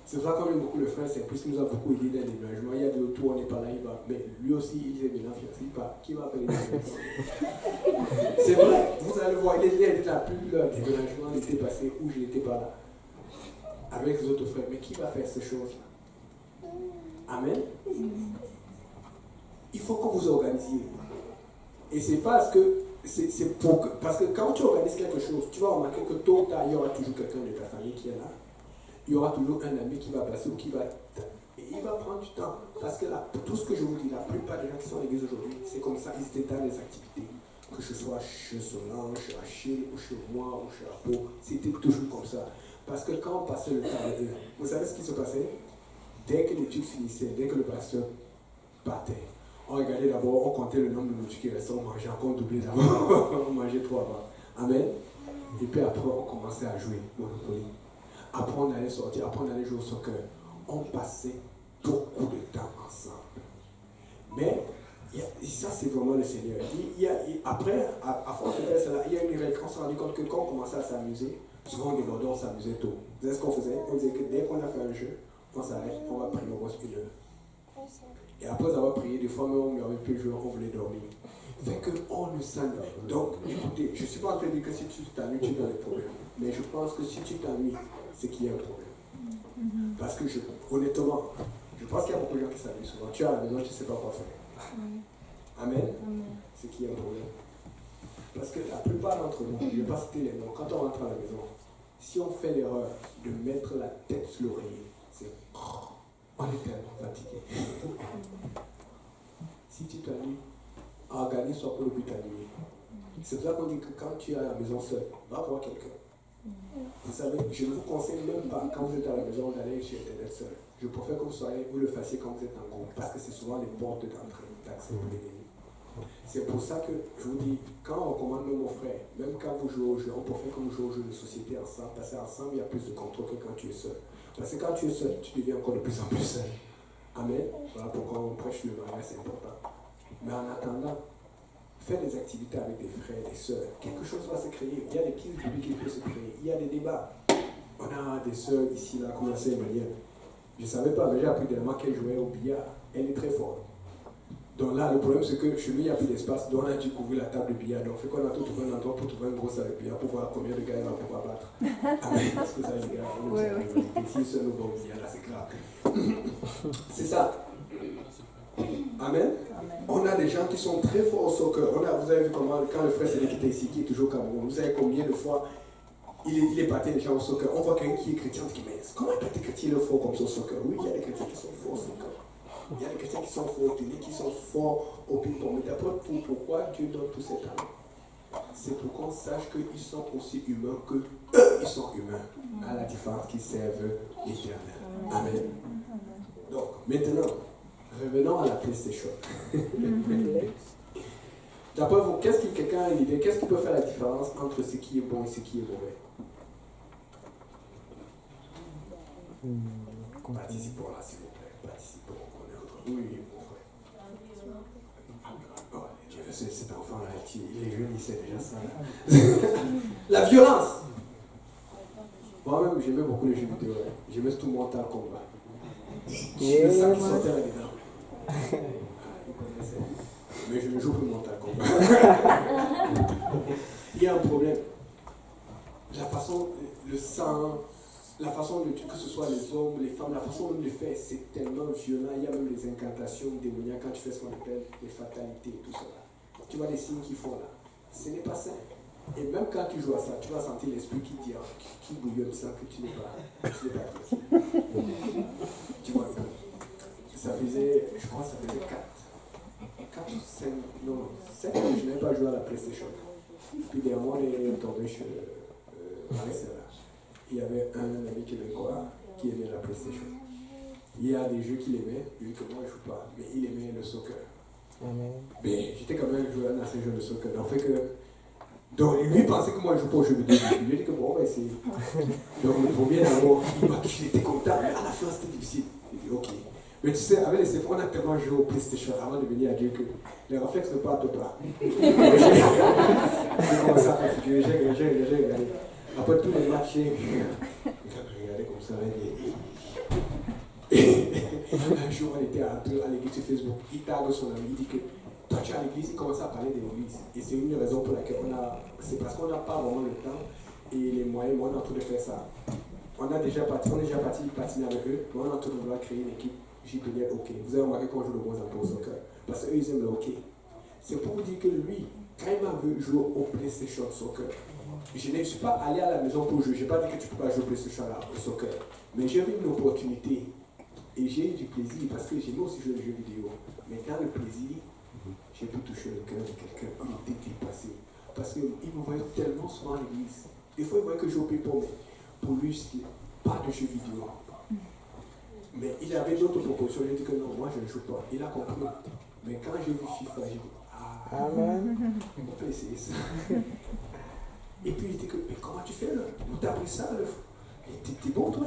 C'est pour ça qu'on aime beaucoup le frère, c'est plus qu'il nous a beaucoup aidé dans les déménagements. Il y a des autour, on n'est pas là, il va. Mais lui aussi, il est maintenant fiancé, il part. Qui va appeler les déménagements? C'est vrai, vous allez voir, il était la plus déménagement l'été passé où je n'étais pas là. Avec les autres frères. Mais qui va faire ces choses-là? Amen. Il faut que vous organisiez. Et c'est parce que parce que quand tu organises quelque chose, tu vas remarquer que tôt ou tard, il y aura toujours quelqu'un de ta famille qui est là. Il y aura toujours un ami qui va passer ou qui va. Et il va prendre du temps. Parce que tout ce que je vous dis, la plupart des gens qui sont à l'église aujourd'hui, c'est comme ça, ils étaient dans les activités. Que ce soit chez Solange, chez Achille, ou chez moi, ou chez Apo, c'était toujours comme ça. Parce que quand on passait le temps avec eux, vous savez ce qui se passait? Dès que l'étude finissait, dès que le pasteur partait, On regardait d'abord, on comptait le nombre de nourritures qui restait, on mangeait encore doublé d'abord. On mangeait 3 avant. Amen. Et puis après, on commençait à jouer Monopoly. Après, on allait sortir, après, on allait jouer au soccer. On passait beaucoup de temps ensemble. Mais, ça, c'est vraiment le Seigneur. Après, à force de faire cela, il y a une règle. On s'est rendu compte que quand on commençait à s'amuser, souvent on débordait, on s'amusait tôt. Vous savez ce qu'on faisait? On disait que dès qu'on a fait un jeu, on s'arrête, on va prier au moins 1 heure. Et après avoir prié, des fois même on n'avait plus joué, on voulait dormir. Fait qu'on ne s'ennuie. Donc, écoutez, je ne suis pas en train de dire que si tu t'ennuies, tu es dans les problèmes. Mais je pense que si tu t'ennuies, c'est qu'il y a un problème. Parce que honnêtement, je pense qu'il y a beaucoup de gens qui s'ennuient souvent. Tu es à la maison, tu ne sais pas quoi faire. Amen. C'est qu'il y a un problème. Parce que la plupart d'entre nous, je ne vais pas citer les noms, quand on rentre à la maison, si on fait l'erreur de mettre la tête sur l'oreiller, c'est on est tellement fatigué. Si tu t'ennuies, organise-toi pour le but t'ennuyer. C'est pour ça qu'on dit que quand tu es à la maison seul, va voir quelqu'un. Vous savez, je ne vous conseille même pas, quand vous êtes à la maison, d'aller chez Internet seul. Je préfère que vous le fassiez quand vous êtes en groupe, parce que c'est souvent les portes d'entrée, d'accès pour l'ennemi. C'est pour ça que je vous dis, quand on recommande même mon frère, même quand vous jouez au jeu, on préfère que vous jouez au jeu de société ensemble, parce qu'ensemble, il y a plus de contrôle que quand tu es seul. Parce que quand tu es seul, tu deviens encore de plus en plus seul. Amen. Voilà pourquoi on prêche le mariage, c'est important. Mais en attendant, fais des activités avec des frères, des sœurs. Quelque chose va se créer. Il y a des quiz publics qui peuvent se créer. Il y a des débats. On a des sœurs ici, là, comme la sœur Emmanuel. Je ne savais pas, mais j'ai appris dernièrement qu'elle jouait au billard. Elle est très forte. Donc là, le problème, c'est que chez nous, il n'y a plus d'espace. Donc on a dû couvrir la table de billard. Donc, fait qu'on a tout trouvé un endroit pour trouver une grosse salle de billard pour voir combien de gars il va pouvoir battre. Amen. Parce que ça, les gars, on est si seul au bon billard, là, c'est grave. C'est ça. Amen. On a des gens qui sont très forts au soccer. Vous avez vu comment, quand le frère Cédric était ici, qui est toujours au Cameroun, vous savez combien de fois il est battu des gens au soccer. On voit quelqu'un qui est chrétien, qui dit, mais comment il peut être chrétien, il est fort comme ça au soccer? Oui, il y a des chrétiens qui sont forts au soccer. Il y a des chrétiens qui sont forts au tennis, qui sont forts au ping-pong. Mais d'après tout, pourquoi Dieu donne tous ces talents? C'est pour qu'on sache qu'ils sont aussi humains que eux, ils sont humains. À la différence qu'ils servent l'Éternel. Amen. Donc, maintenant, revenons à la PlayStation. D'après vous, quelqu'un a une idée, qu'est-ce qui peut faire la différence entre ce qui est bon et ce qui est mauvais? Participons là, s'il vous plaît. Participons. Oui, mon frère. Oh, cet enfant-là, il est jeune, il sait déjà ça. La violence. Moi-même, j'aimais beaucoup les jeux vidéo. J'aimais tout Mortal Kombat. C'est ça qui sortait là-dedans. Mais je ne joue plus Mortal Kombat. Il y a un problème. La façon, le sang, la façon de que ce soit les hommes, les femmes, la façon de le faire, c'est tellement violent. Il y a même les incantations démoniaques quand tu fais ce qu'on appelle les fatalités, tout ça. Tu vois les signes qu'ils font là. Ce n'est pas sain. Et même quand tu joues à ça, tu vas sentir l'esprit qui dit, qui bouillonne sans que tu n'es pas chrétien. Tu vois, ça faisait, je crois que ça faisait 4 ou 5, non, 7 ans que je n'avais pas joué à la PlayStation. Puis dernièrement, on est tombé chez Marie-Sera. Il y avait un ami québécois qui aimait la PlayStation. Il y a des jeux qu'il aimait, vu que moi je ne joue pas, mais il aimait le soccer. Mais j'étais quand même joueur dans ces jeux de soccer. Donc lui pensait que moi je ne joue pas aux jeux vidéo. Je lui ai dit que bon, ben c'est. Donc le premier d'abord, il m'a touché, il était content, mais à la fin c'était difficile. Il dit ok. Mais tu sais, avec les CFO, on a tellement joué au PlayStation avant de venir à Dieu que les réflexes ne partent pas. J'ai commencé à configurer, j'ai regardé. Après tous les matchs, j'ai regardé comme ça. Et un jour, on était à l'église sur Facebook. Il tague son ami, il dit que toi tu es à l'église, il commence à parler de l'église. Et c'est une raison pour laquelle c'est parce qu'on n'a pas vraiment le temps et les moyens, moi on est en train de faire ça. On est déjà parti patiner avec eux, mais on est en train de vouloir créer une équipe JPL hockey. Vous avez remarqué qu'on joue de moins en moins au soccer, parce qu'eux ils aiment le hockey. C'est pour vous dire que lui, quand il m'a vu jouer au PlayStation soccer, je ne suis pas allé à la maison pour jouer. Je n'ai pas dit que tu ne peux pas jouer au PlayStation au soccer. Mais j'ai eu une opportunité et j'ai eu du plaisir parce que j'aimais aussi jouer aux jeux vidéo. Mais dans le plaisir, j'ai pu toucher le cœur de quelqu'un qui était dépassé. Parce qu'il me voyait tellement souvent à l'église. Des fois, il voyait que je joue au ping-pong, mais pour lui, c'était pas de jeux vidéo. Mais il avait d'autres propositions. Il a dit que non, moi je ne joue pas. Il a compris. Mais quand j'ai vu FIFA, j'ai dit, Amen. on peut essayer ça. Et puis il dit que, mais comment tu fais là? Où t'as appris ça? T'es bon toi?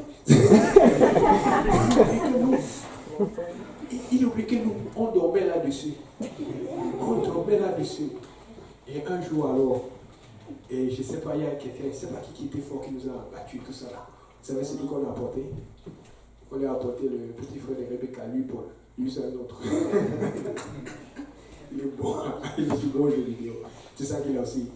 Il oublie que nous, on dormait là-dessus. On dormait là-dessus. Et un jour alors, et je ne sais pas, il y a quelqu'un, je ne sais pas qui était fort, qui nous a battu, tout ça là. Vous savez ce qu'on a apporté? On lui a apporté le petit frère de Rebecca, lui, Paul. Lui, c'est un autre. Il est bon, il est bon jeu vidéo. C'est ça qu'il a aussi.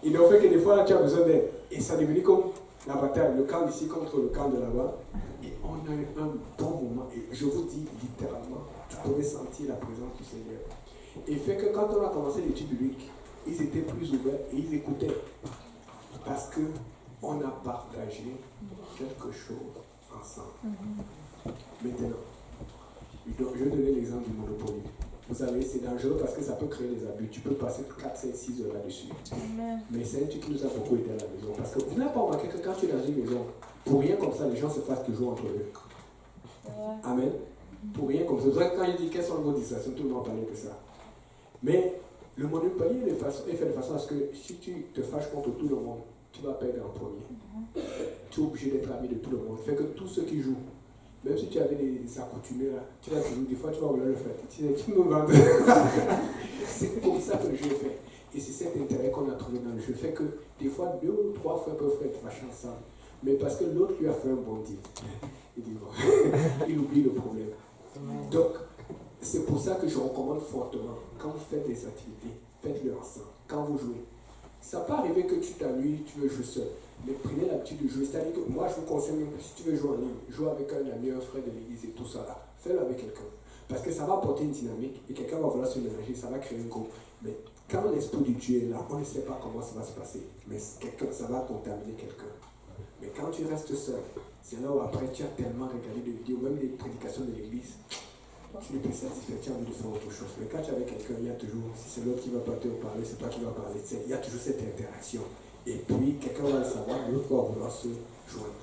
Il a fait que des fois, là, tu as besoin d'aide. Et ça est devenu comme la bataille, le camp d'ici contre le camp de là-bas. Et on a eu un bon moment. Et je vous dis, littéralement, tu pouvais sentir la présence du Seigneur. Et fait que quand on a commencé l'étude biblique, ils étaient plus ouverts et ils écoutaient. Parce qu'on a partagé quelque chose ensemble. Maintenant, je vais donner l'exemple du Monopoly. Vous savez, c'est dangereux parce que ça peut créer des abus. Tu peux passer 4, 5, 6 heures là-dessus. Mais c'est un truc qui nous a beaucoup aidé à la maison. Parce que vous n'avez pas remarqué que quand tu es dans une maison, pour rien comme ça, les gens se fassent toujours entre eux. Amen. Pour rien comme ça. C'est vrai que quand il dit quelles sont les mots distractions, tout le monde parlait de ça. Mais le Monopoly est fait de façon à ce que si tu te fâches contre tout le monde, tu vas perdre en premier. Tu es obligé d'être ami de tout le monde. Fait que tous ceux qui jouent, même si tu avais des accoutumés là, tu vas toujours, des fois tu vas vouloir le faire. Tu me vends. C'est comme ça que le jeu est fait. Et c'est cet intérêt qu'on a trouvé dans le jeu. Fait que des fois, 2 ou 3 fois peuvent être fâchés ensemble. Mais parce que l'autre lui a fait un bon deal. Il dit bon. Il oublie le problème. Donc, c'est pour ça que je recommande fortement, quand vous faites des activités, faites-le ensemble. Quand vous jouez, ça peut arriver que tu t'ennuies, tu veux jouer seul. Mais prenez l'habitude de jouer. C'est-à-dire que moi, je vous conseille, même si tu veux jouer en ligne, joue avec un ami, un frère de l'église et tout ça là. Fais-le avec quelqu'un. Parce que ça va apporter une dynamique et quelqu'un va vouloir se mélanger, ça va créer un groupe. Mais quand l'esprit du Dieu est là, on ne sait pas comment ça va se passer. Mais ça va contaminer quelqu'un. Mais quand tu restes seul, c'est là où après tu as tellement regardé des vidéos, même des prédications de l'église. Tu n'es plus satisfait, tu as envie de faire autre chose. Mais quand tu es avec quelqu'un, il y a toujours, si c'est l'autre qui va pas te parler, c'est toi qui vas parler, il y a toujours cette interaction. Et puis, quelqu'un va le savoir, l'autre va vouloir se joindre.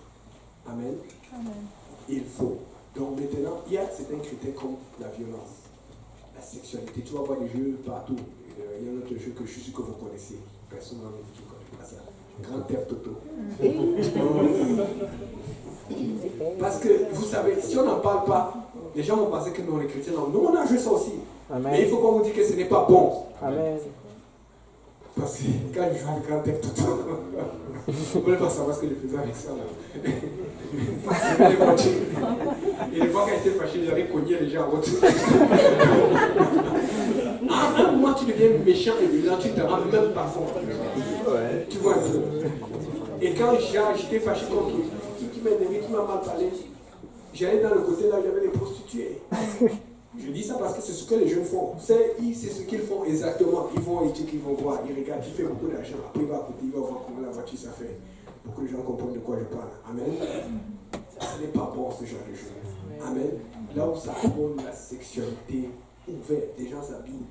Amen. Amen. Il faut. Donc maintenant, il y a certains critères comme la violence, la sexualité. Tu vas voir des jeux partout. Il y a un autre jeu que je suis sûr que vous connaissez. Personne n'en dit qui ne connaît pas ça. Grand Theft Auto. Parce que, vous savez, si on n'en parle pas, les gens vont penser que nous, les chrétiens, non. Nous, on a joué ça aussi. Amen. Mais il faut qu'on vous dise que ce n'est pas bon. Amen. Parce que quand je joue à Grand Theft Auto, vous ne voulez pas savoir ce que je faisais avec ça. Et les fois quand j'étais fâché, j'avais cogné les gens en retour. À un moment, tu deviens méchant et violent, tu ne te rends même pas compte. Ouais. Tu vois un peu. Et quand j'étais fâché contre lui, qui m'a énervé, qui m'a mal parlé, j'allais dans le côté là où il y avait les prostituées. Je dis ça parce que c'est ce que les jeunes font. C'est ce qu'ils font exactement. Ils vont étudier, ils vont voir, ils regardent, il fait beaucoup d'argent. Après, il va à côté, il va voir comment la voiture ça fait. Beaucoup de gens comprennent de quoi je parle. Amen. Ce n'est pas bon ce genre de choses. Amen. Là où ça prône la sexualité ouverte, les gens s'habillent.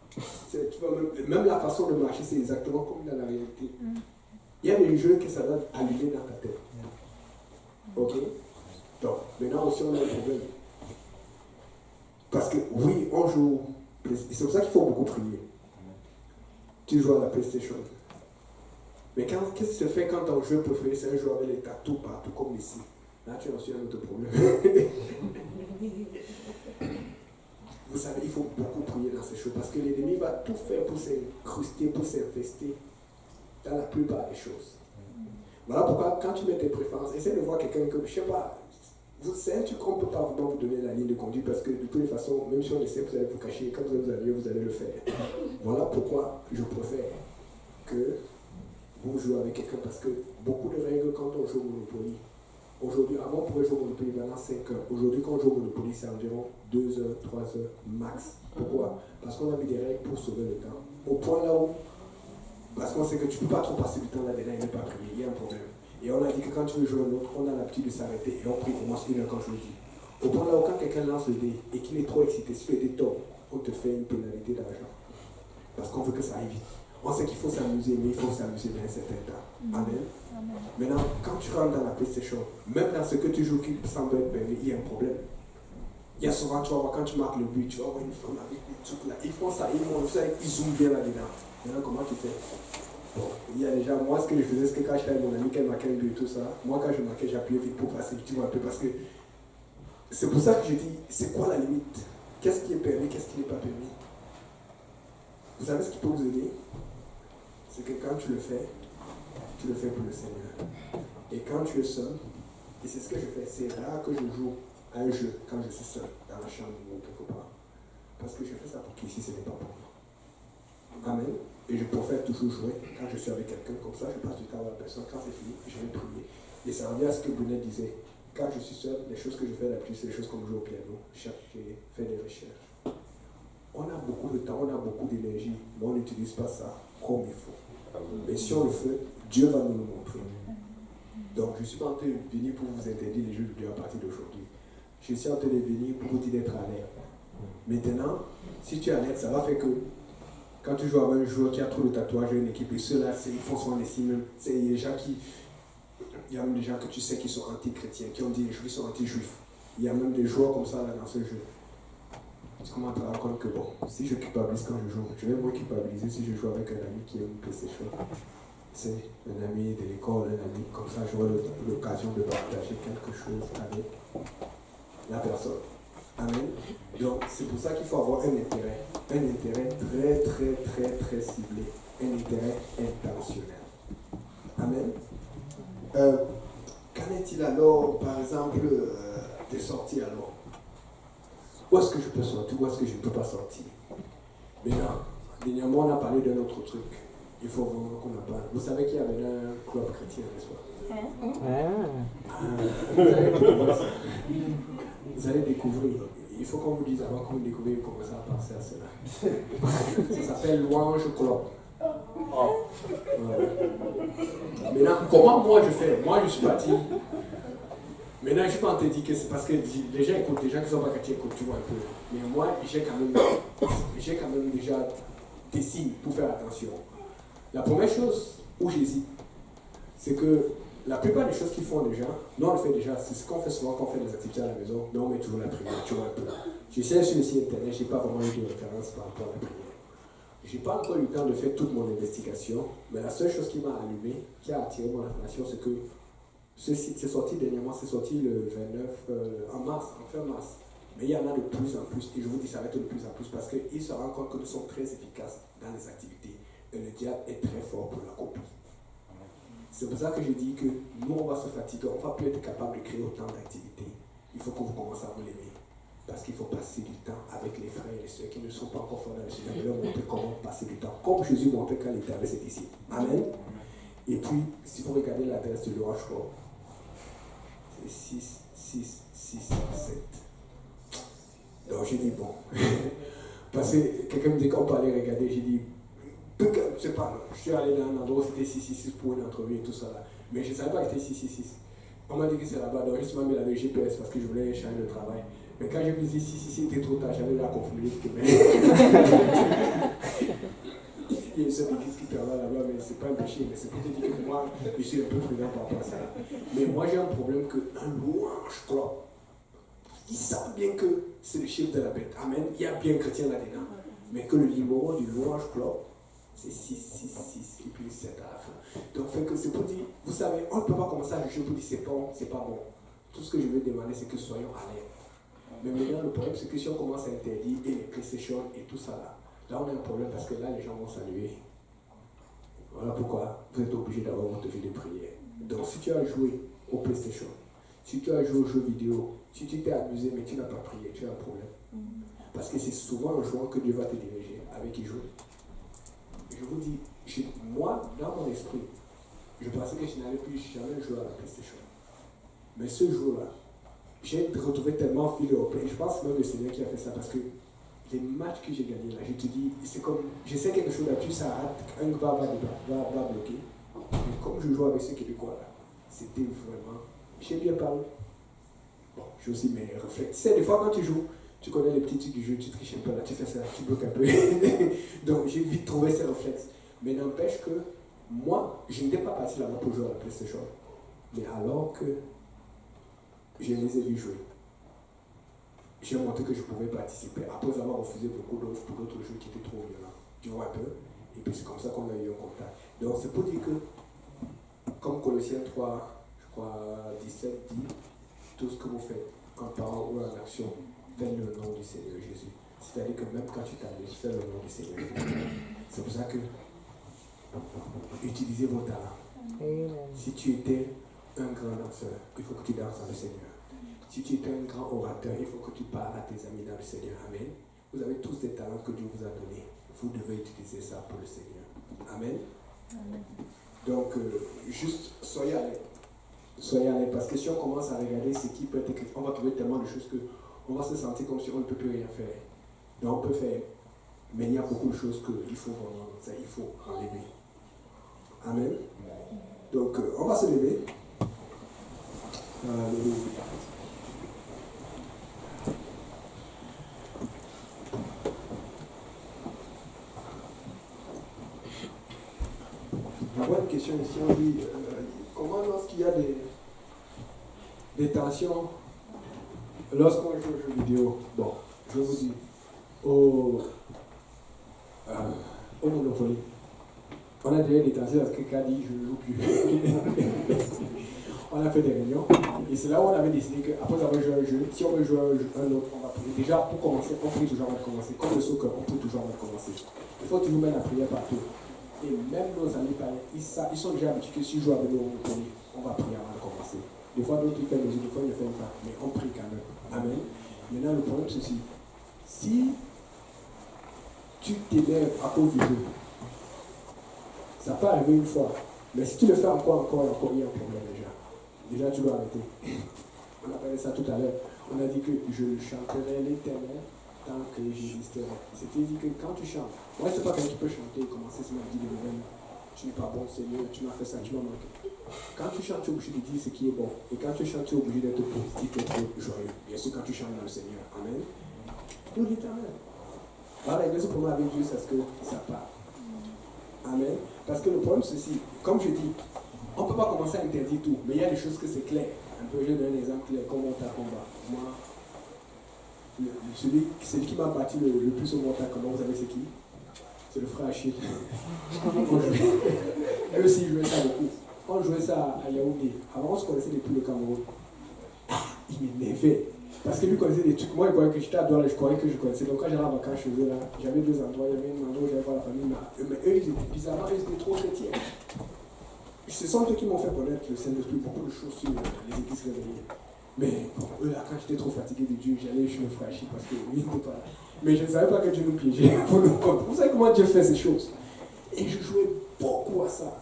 Tu vois, même la façon de marcher, c'est exactement comme dans la réalité. Il y a des jeux que ça doit allumer dans ta tête. Ok? Donc, maintenant aussi, on a un problème. Parce que oui, on joue. Et c'est pour ça qu'il faut beaucoup prier. Tu joues à la PlayStation. Mais qu'est-ce que tu fais quand ton jeu préféré, c'est un jeu avec les tatous partout comme ici? Là, tu as aussi un autre problème. Vous savez, il faut beaucoup prier dans ces choses parce que l'ennemi va tout faire pour s'incruster, pour s'invester dans la plupart des choses. Voilà pourquoi, quand tu mets tes préférences, essaie de voir quelqu'un que, je ne sais pas, c'est un truc qu'on ne peut pas vraiment vous donner la ligne de conduite parce que de toutes les façons, même si on essaie, vous allez vous cacher. Quand vous avez amis, vous allez le faire. Voilà pourquoi je préfère que vous jouez avec quelqu'un parce que beaucoup de règles quand on joue au Monopoly. Aujourd'hui, avant on pouvait jouer au Monopoly pendant 5 heures. Aujourd'hui, quand on joue au Monopoly, c'est environ 2 heures, 3 heures max. Pourquoi? Parce qu'on a mis des règles pour sauver le temps. Au point là où, parce qu'on sait que tu ne peux pas trop passer du temps là-dedans et ne pas prier, il y a un problème. Et on a dit que quand tu veux jouer un autre, on a l'habitude de s'arrêter et on prie au moins 1 heure quand je le dis. Au point là où quand quelqu'un lance le dé et qu'il est trop excité, si tu es top, on te fait une pénalité d'argent. Parce qu'on veut que ça aille vite. On sait qu'il faut s'amuser, mais il faut s'amuser dans un certain temps. Amen. Amen. Maintenant, quand tu rentres dans la PlayStation, même dans ce que tu joues qui semble être permis, il y a un problème. Il y a souvent, tu vas voir, quand tu marques le but, tu vas voir une femme avec des trucs là. Ils font ça, ils zooment bien là-dedans. Maintenant, comment tu fais? Bon, il y a déjà, moi, ce que je faisais, c'est que quand j'étais avec mon ami, qu'elle marquait un but et tout ça, moi, quand je marquais, j'appuyais vite pour passer, tu vois un peu, parce que c'est pour ça que je dis, c'est quoi la limite? Qu'est-ce qui est permis, qu'est-ce qui n'est pas permis? Vous savez ce qui peut vous aider? C'est que quand tu le fais pour le Seigneur. Et quand tu es seul, et c'est ce que je fais, c'est rare que je joue à un jeu quand je suis seul, dans la chambre ou quelque part. Parce que je fais ça pour qu'ici, ce n'est pas pour moi. Amen. Et je préfère toujours jouer quand je suis avec quelqu'un comme ça, je passe du temps à la personne. Quand c'est fini, je vais prier. Et ça revient à ce que Brunet disait. Quand je suis seul, les choses que je fais la plus, c'est les choses comme jouer au piano, chercher, faire des recherches. On a beaucoup de temps, on a beaucoup d'énergie, mais on n'utilise pas ça comme il faut. Mais si on le fait, Dieu va nous le montrer. Donc, je ne suis pas en train de venir pour vous interdire les jeux de Dieu à partir d'aujourd'hui. Je suis en train de venir pour vous dire d'être alerte. Maintenant, si tu es alerte, ça va faire que quand tu joues avec un joueur qui a trop de tatouages, une équipe, et ceux-là, ils font son estime. Il y a même des gens que tu sais qui sont anti-chrétiens, qui ont dit les juifs sont anti-juifs. Il y a même des joueurs comme ça là, dans ce jeu. Tu commences à te rendre compte que bon, si je culpabilise quand je joue, je vais moins culpabiliser si je joue avec un ami qui aime PlayStation. C'est un ami de l'école, un ami comme ça, j'aurai l'occasion de partager quelque chose avec la personne. Amen. Donc c'est pour ça qu'il faut avoir un intérêt très très très très ciblé, un intérêt intentionnel. Amen. Qu'en est-il alors, par exemple, des sorties alors? Où est-ce que je peux sortir, où est-ce que je ne peux pas sortir? Maintenant, dernièrement, on a parlé d'un autre truc. Il faut vraiment qu'on en parle. Vous savez qu'il y avait un club chrétien, n'est-ce pas? Vous allez découvrir. Il faut qu'on vous dise avant que vous découvrez, vous commencez à penser à cela. Ça s'appelle Louange Club. Maintenant, comment moi je fais? Moi, je suis parti. Maintenant, je ne suis pas en train de dire que c'est parce que les gens écoutent, les gens qui ne sont pas chrétiens écoutent, tu vois un peu. Mais moi, j'ai quand même déjà des signes pour faire attention. La première chose où j'hésite, c'est que la plupart des choses qu'ils font déjà, nous on le fait déjà, c'est ce qu'on fait souvent quand on fait des activités à la maison, mais on met toujours la prière, tu vois un peu. Je sais sur le site internet, je n'ai pas vraiment eu de référence par rapport à la prière. Je n'ai pas encore eu le temps de faire toute mon investigation, mais la seule chose qui m'a allumé, qui a attiré mon attention, c'est que ce site s'est sorti dernièrement, c'est sorti le 29 en fin mars. Mais il y en a de plus en plus, et je vous dis ça va être de plus en plus, parce qu'ils se rendent compte que nous sommes très efficaces dans les activités, et le diable est très fort pour la copie. C'est pour ça que je dis que nous, on va se fatiguer, on ne va plus être capable de créer autant d'activités. Il faut que vous commencez à vous l'aimer. Parce qu'il faut passer du temps avec les frères et les sœurs qui ne sont pas encore forts dans le Seigneur, et leur montrer comment passer du temps. Comme Jésus montrait quand il était avec ses disciples. Amen. Et puis, si vous regardez l'adresse de l'Orange Club, c'est 6667. Donc j'ai dit bon. Parce que quelqu'un me dit qu'on peut aller regarder, j'ai dit, je sais pas, non. Je suis allé dans un endroit où c'était 666 pour une entrevue et tout ça là. Mais je ne savais pas que c'était 666. On m'a dit que c'est là-bas, donc j'ai mis la GPS parce que je voulais changer de travail. Mais quand j'ai vu 666, c'était trop tard, j'avais la confondu. Il y a une seule église qui travaille là-bas, mais c'est pas un péché, mais c'est pour te dire que moi, je suis un peu prudent par rapport à ça. Mais moi, j'ai un problème qu'un louange club, ils savent bien que c'est le chef de la bête. Amen. Il y a bien un chrétien là-dedans. Mais que le numéro du louange club, c'est 666 et puis 7 à la fin. Donc, c'est pour dire, vous savez, on ne peut pas commencer à juger pour dire c'est bon, c'est pas bon. Tout ce que je veux demander, c'est que soyons alertes. Mais maintenant, le problème, c'est que si on commence à interdire et les PlayStation et tout ça là, on a un problème parce que là, les gens vont saluer. Voilà pourquoi vous êtes obligé d'avoir votre vie de prière. Donc, si tu as joué au PlayStation, si tu as joué aux jeux vidéo, si tu t'es amusé mais tu n'as pas prié, tu as un problème. Parce que c'est souvent en jouant que Dieu va te diriger avec qui jouer. Je vous dis, moi, dans mon esprit, je pensais que je n'allais plus jamais jouer à la PlayStation. Mais ce jour-là, j'ai retrouvé tellement filé au pays. Je pense même que c'est Seigneur qui a fait ça parce que les matchs que j'ai gagnés là, je te dis, c'est comme, je sais quelque chose là-dessus, ça rate, un va bloquer. Mais comme je joue avec ceux Québécois là, c'était vraiment, j'ai bien parlé. Bon, j'ai aussi mes réflexes. Tu sais, des fois quand tu joues, tu connais les petits trucs du jeu, tu triches un peu là, tu fais ça, tu bloques un peu. Donc j'ai vite trouvé ces réflexes. Mais n'empêche que moi, je n'étais pas parti là-bas pour jouer à la PlayStation. Mais alors que je les ai vus jouer, j'ai montré que je pouvais participer après avoir refusé beaucoup d'offres pour d'autres jeux qui étaient trop violents. Tu vois un peu? Et puis c'est comme ça qu'on a eu un contact. Donc c'est pour dire que, comme Colossiens 3, je crois, 17 dit, tout ce que vous faites, en parole ou en action, faites le nom du Seigneur Jésus. C'est-à-dire que même quand tu t'amuses, fais le nom du Seigneur Jésus. C'est pour ça que utilisez vos talents. Si tu étais un grand danseur, il faut que tu danses dans le Seigneur. Si tu étais un grand orateur, il faut que tu parles à tes amis dans le Seigneur. Amen. Vous avez tous des talents que Dieu vous a donnés. Vous devez utiliser ça pour le Seigneur. Amen. Amen. Donc, juste soyez à l'aise. Soyez à l'aise. Parce que si on commence à regarder ce qui peut être écrit, on va trouver tellement de choses qu'on va se sentir comme si on ne peut plus rien faire. Donc, on peut faire. Mais il y a beaucoup de choses qu'il faut vraiment, ça, il faut enlever. Amen. Donc, on va se lever. Alléluia. Je vois une question ici, on dit comment lorsqu'il y a des tensions, lorsqu'on joue aux jeux vidéo, bon, je vous dis, au Monopoly, on a déjà des tensions parce que quelqu'un dit je ne joue plus. On a fait des réunions et c'est là où on avait décidé qu'après avoir joué un jeu, si on veut jouer un autre, on va prier. Déjà pour commencer, on prie toujours avant de commencer. Comme le soccer, on prie toujours avant de commencer. Il faut toujours mettre la prière partout. Et même nos amis, ils sont déjà habitués que si je joue avec nous, on va prier avant de commencer. Des fois, d'autres ils font des yeux, des fois ils ne font pas. Mais on prie quand même. Amen. Maintenant, le problème, c'est ceci. Si tu t'énerves à cause du jeu, ça peut arriver une fois. Mais si tu le fais encore, il y a un problème déjà. Déjà, tu dois arrêter. On a parlé de ça tout à l'heure. On a dit que je chanterai l'Éternel tant que j'existerai. C'est-à-dire que quand tu chantes, moi je ne sais pas quand tu peux chanter et commencer à dire des nouvelles. Tu n'es pas bon, Seigneur, tu m'as fait ça, tu m'as manqué. Quand tu chantes, tu es obligé de dire ce qui est bon. Et quand tu chantes, tu es obligé d'être positif, d'être joyeux. Bien sûr, quand tu chantes dans le Seigneur. Amen. Pour l'Éternel. Voilà, l'église pour moi avec Dieu, c'est ce que ça part. Amen. Parce que le problème, c'est si, comme je dis, on ne peut pas commencer à interdire tout, mais il y a des choses que c'est clair. Un peu, je donne un exemple clair, comme Mortal Kombat. Moi, celui qui m'a battu le plus au Mortal Kombat, vous savez c'est qui? C'est le frère Achille. Lui aussi, il jouait ça beaucoup. On jouait ça à Yaoundé. Avant, on se connaissait depuis le Cameroun. Il m'énervait. Parce que lui connaissait des trucs. Moi, il croyait que j'étais à Douala, je croyais que je connaissais. Donc, quand j'allais en vacances chez eux, là, j'avais deux endroits. Il y avait un endroit où j'allais voir la famille. Mais eux, ils étaient bizarrement, ils étaient trop chrétiens. Ce sont eux qui m'ont fait connaître le Saint-Esprit, beaucoup de choses sur les églises réveillées. Mais bon, eux là, quand j'étais trop fatigué de Dieu, j'allais chez le frère Achille parce que lui, il n'était pas là. Mais je ne savais pas que Dieu nous piégeait pour nous comprendre. Vous savez comment Dieu fait ces choses? Et je jouais beaucoup à ça.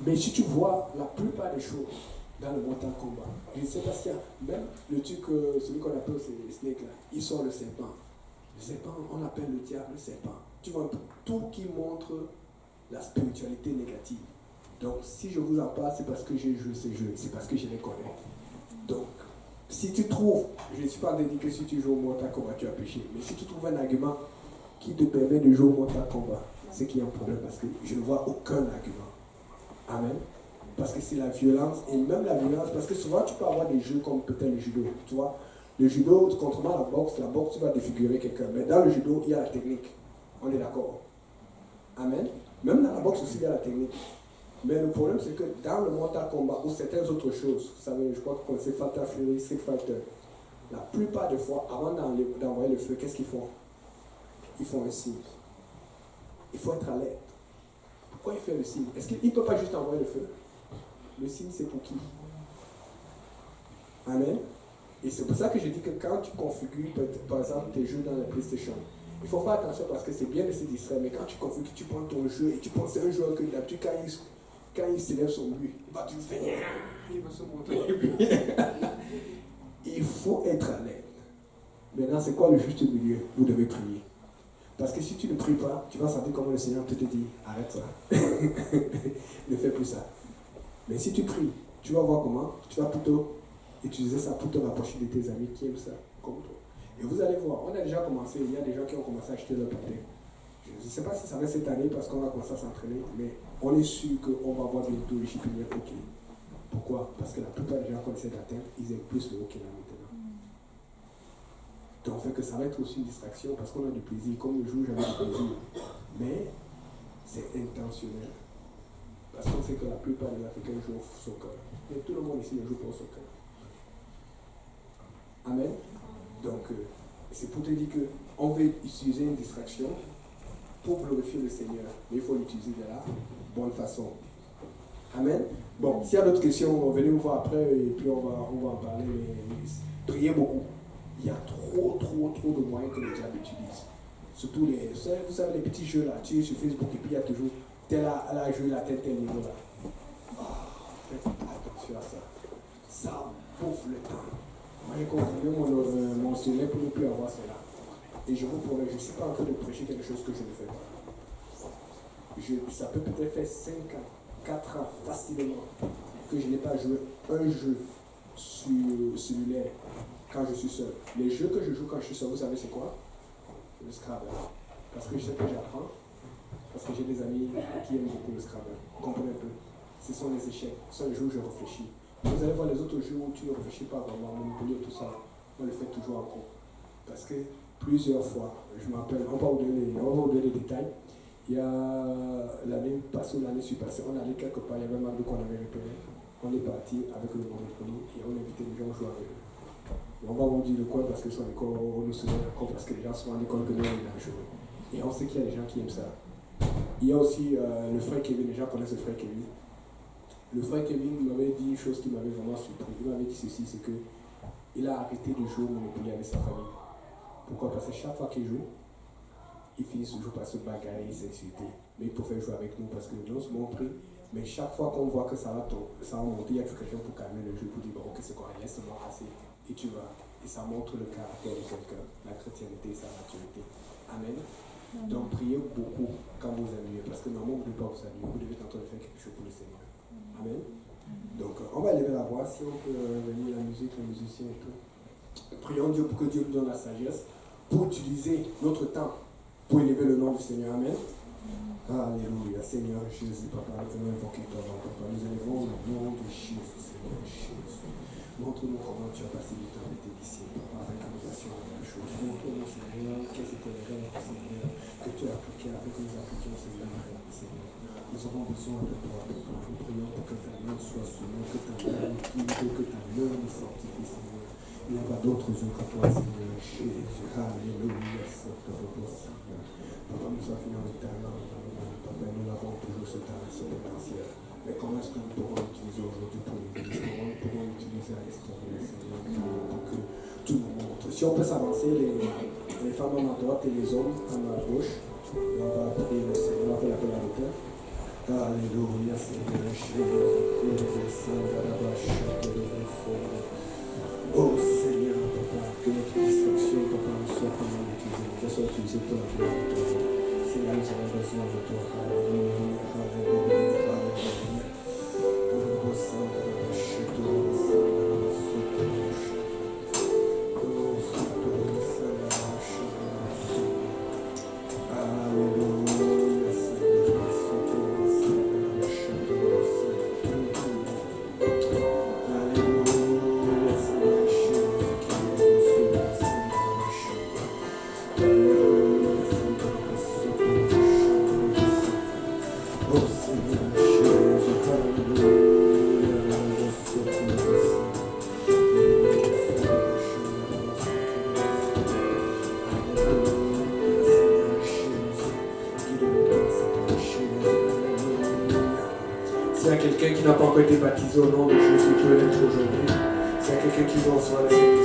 Mais si tu vois la plupart des choses dans le Mortal Kombat, je ne sais pas s'il y a même le truc, celui qu'on appelle Snake là, il sort le serpent. Le serpent, on l'appelle le diable, le serpent. Tu vois, tout qui montre la spiritualité négative. Donc, si je vous en parle, c'est parce que j'ai joué ces jeux, c'est parce que je les connais. Donc, si tu trouves, je ne suis pas en train de dire que si tu joues au Mortal Kombat, tu as péché, mais si tu trouves un argument qui te permet de jouer au Mortal Kombat, c'est qu'il y a un problème parce que je ne vois aucun argument. Amen. Parce que c'est la violence, et même la violence, parce que souvent tu peux avoir des jeux comme peut-être le judo, tu vois. Le judo, contrairement à la boxe, tu vas défigurer quelqu'un, mais dans le judo, il y a la technique. On est d'accord. Amen. Même dans la boxe aussi, il y a la technique. Mais le problème, c'est que dans le Mortal Kombat ou certaines autres choses, vous savez, je crois que vous connaissez Fatal Fury, Street Fighter, la plupart des fois, avant d'envoyer le feu, qu'est-ce qu'ils font? Ils font un signe. Il faut être alerte. Pourquoi il fait le signe? Est-ce qu'il ne peut pas juste envoyer le feu? Le signe, c'est pour qui? Amen. Et c'est pour ça que je dis que quand tu configures, par exemple, tes jeux dans la PlayStation, il faut faire attention parce que c'est bien de se distraire, mais quand tu configures, tu prends ton jeu et tu penses à un joueur que d'habitude, quand il s'élève son but, il va te faire, il va se montrer. Il faut être alerte. Maintenant, c'est quoi le juste milieu? Vous devez prier. Parce que si tu ne pries pas, tu vas sentir comment le Seigneur te dit, arrête ça. Ne fais plus ça. Mais si tu pries, tu vas voir comment, tu vas plutôt utiliser ça pour te rapprocher de tes amis qui aiment ça, comme toi. Et vous allez voir, on a déjà commencé, il y a des gens qui ont commencé à acheter leur patin. Je ne sais pas si ça va être cette année parce qu'on va commencer à s'entraîner, mais on est sûr qu'on va avoir bientôt le chipinier hockey. Pourquoi? Parce que la plupart des gens qu'on essaie d'atteindre, ils aiment plus le hockey là maintenant. Donc, fait que ça va être aussi une distraction parce qu'on a du plaisir. Comme le jour, j'avais du plaisir. Mais c'est intentionnel. Parce qu'on sait que la plupart des Africains jouent au soccer. Mais tout le monde ici ne joue pas au soccer. Amen. Donc, c'est pour te dire qu'on veut utiliser une distraction pour glorifier le Seigneur. Mais il faut l'utiliser de la bonne façon. Amen. Bon, s'il y a d'autres questions, venez me voir après et puis on va en parler. Mais priez beaucoup. Il y a trop de moyens que le diable utilise. Surtout vous savez, les petits jeux là, tu es sur Facebook et puis il y a toujours tel a joué là, tel niveau là. Faites attention à ça. Ça bouffe le temps. Moi j'ai configuré mon cellulaire pour ne plus avoir cela. Et je vous promets, je ne suis pas en train de prêcher quelque chose que je ne fais pas. Ça peut peut-être faire 5 ans, 4 ans facilement que je n'ai pas joué un jeu sur cellulaire quand je suis seul. Les jeux que je joue quand je suis seul, vous savez c'est quoi? Le Scrabble. Parce que je sais que j'apprends. Parce que j'ai des amis qui aiment beaucoup le Scrabble. Vous comprenez un peu? Ce sont les échecs. Ce sont les jeux où je réfléchis. Vous allez voir les autres jeux où tu ne réfléchis pas vraiment, Monopoly et tout ça. On le fait toujours en groupe. Parce que plusieurs fois, je me rappelle, on va vous donner les détails. Il y a l'année passée ou l'année surpassée, on allait quelque part, il y avait un McDo qu'on avait repéré. On est parti avec le Monopoly et on invitait les gens à jouer avec eux. On va vous dire le quoi parce que sur l'école, on nous souvient encore parce que les gens sont à l'école que nous on est dangereux. Et on sait qu'il y a des gens qui aiment ça. Il y a aussi le frère Kevin, les gens connaissent le frère Kevin. Le frère Kevin m'avait dit une chose qui m'avait vraiment surpris. Il m'avait dit ceci, c'est que il a arrêté de jouer au Monopoly avec sa famille. Pourquoi? Parce que chaque fois qu'il joue, il finit toujours par se bagarrer et s'insulter. Mais il préfère jouer avec nous parce que nous sommes pris. Mais chaque fois qu'on voit que ça va monter, il y a toujours quelqu'un pour calmer le jeu, pour dire ok c'est quoi, laisse-moi passer. Et tu vas. Et ça montre le caractère de quelqu'un, la chrétienté, sa maturité. Amen. Donc priez beaucoup quand vous ennuyez, parce que normalement vous ne devez pas vous ennuyer, vous devez être en train de faire quelque chose pour le Seigneur. Amen. Donc on va élever la voix, si on peut venir la musique, les musiciens et tout. Prions Dieu pour que Dieu nous donne la sagesse pour utiliser notre temps pour élever le nom du Seigneur. Amen. Alléluia. Seigneur Jésus, Papa, nous venons invoquer ton nom, Papa. Nous élevons le nom de Jésus, Seigneur Jésus. Montre-nous comment tu as passé du temps avec tes disciples, Papa, avec nous assurons la chose. Montre-nous, Seigneur, quels étaient les rêves, Seigneur, que tu as appliqués avec nous appliquons, Seigneur, Seigneur. Nous avons besoin de toi, Papa. Nous prions pour que ta main soit sur nous, que ta main nous guide, que ta main nous fortifie, Seigneur. Il n'y a pas d'autre Dieu que toi, Seigneur Jésus. Alléluia, Seigneur. Papa, nous affinons le talent dans le monde. Papa, nous l'avons toujours ce talent, ce potentiel. Mais comment est-ce que nous pourrons l'utiliser aujourd'hui pour l'église? Comment nous pourrons l'utiliser à l'extérieur, Seigneur, pour que tout nous montre? Si on peut s'avancer, les femmes à ma droite et les hommes à ma gauche, et on va prier le Seigneur, on va faire l'appel à l'auteur. Alléluia, Seigneur Jésus. Oh Seigneur, Papa, que notre distraction, Papa, ne soit pas mal utilisée, qu'elle soit utilisée pour la gloire de ton nom. Seigneur, nous avons besoin de toi. Alléluia, alléluia, alléluia. S'il y a quelqu'un qui n'a pas encore été baptisé au nom de Jésus, peut l'être aujourd'hui. S'il y a quelqu'un qui veut recevoir le Seigneur,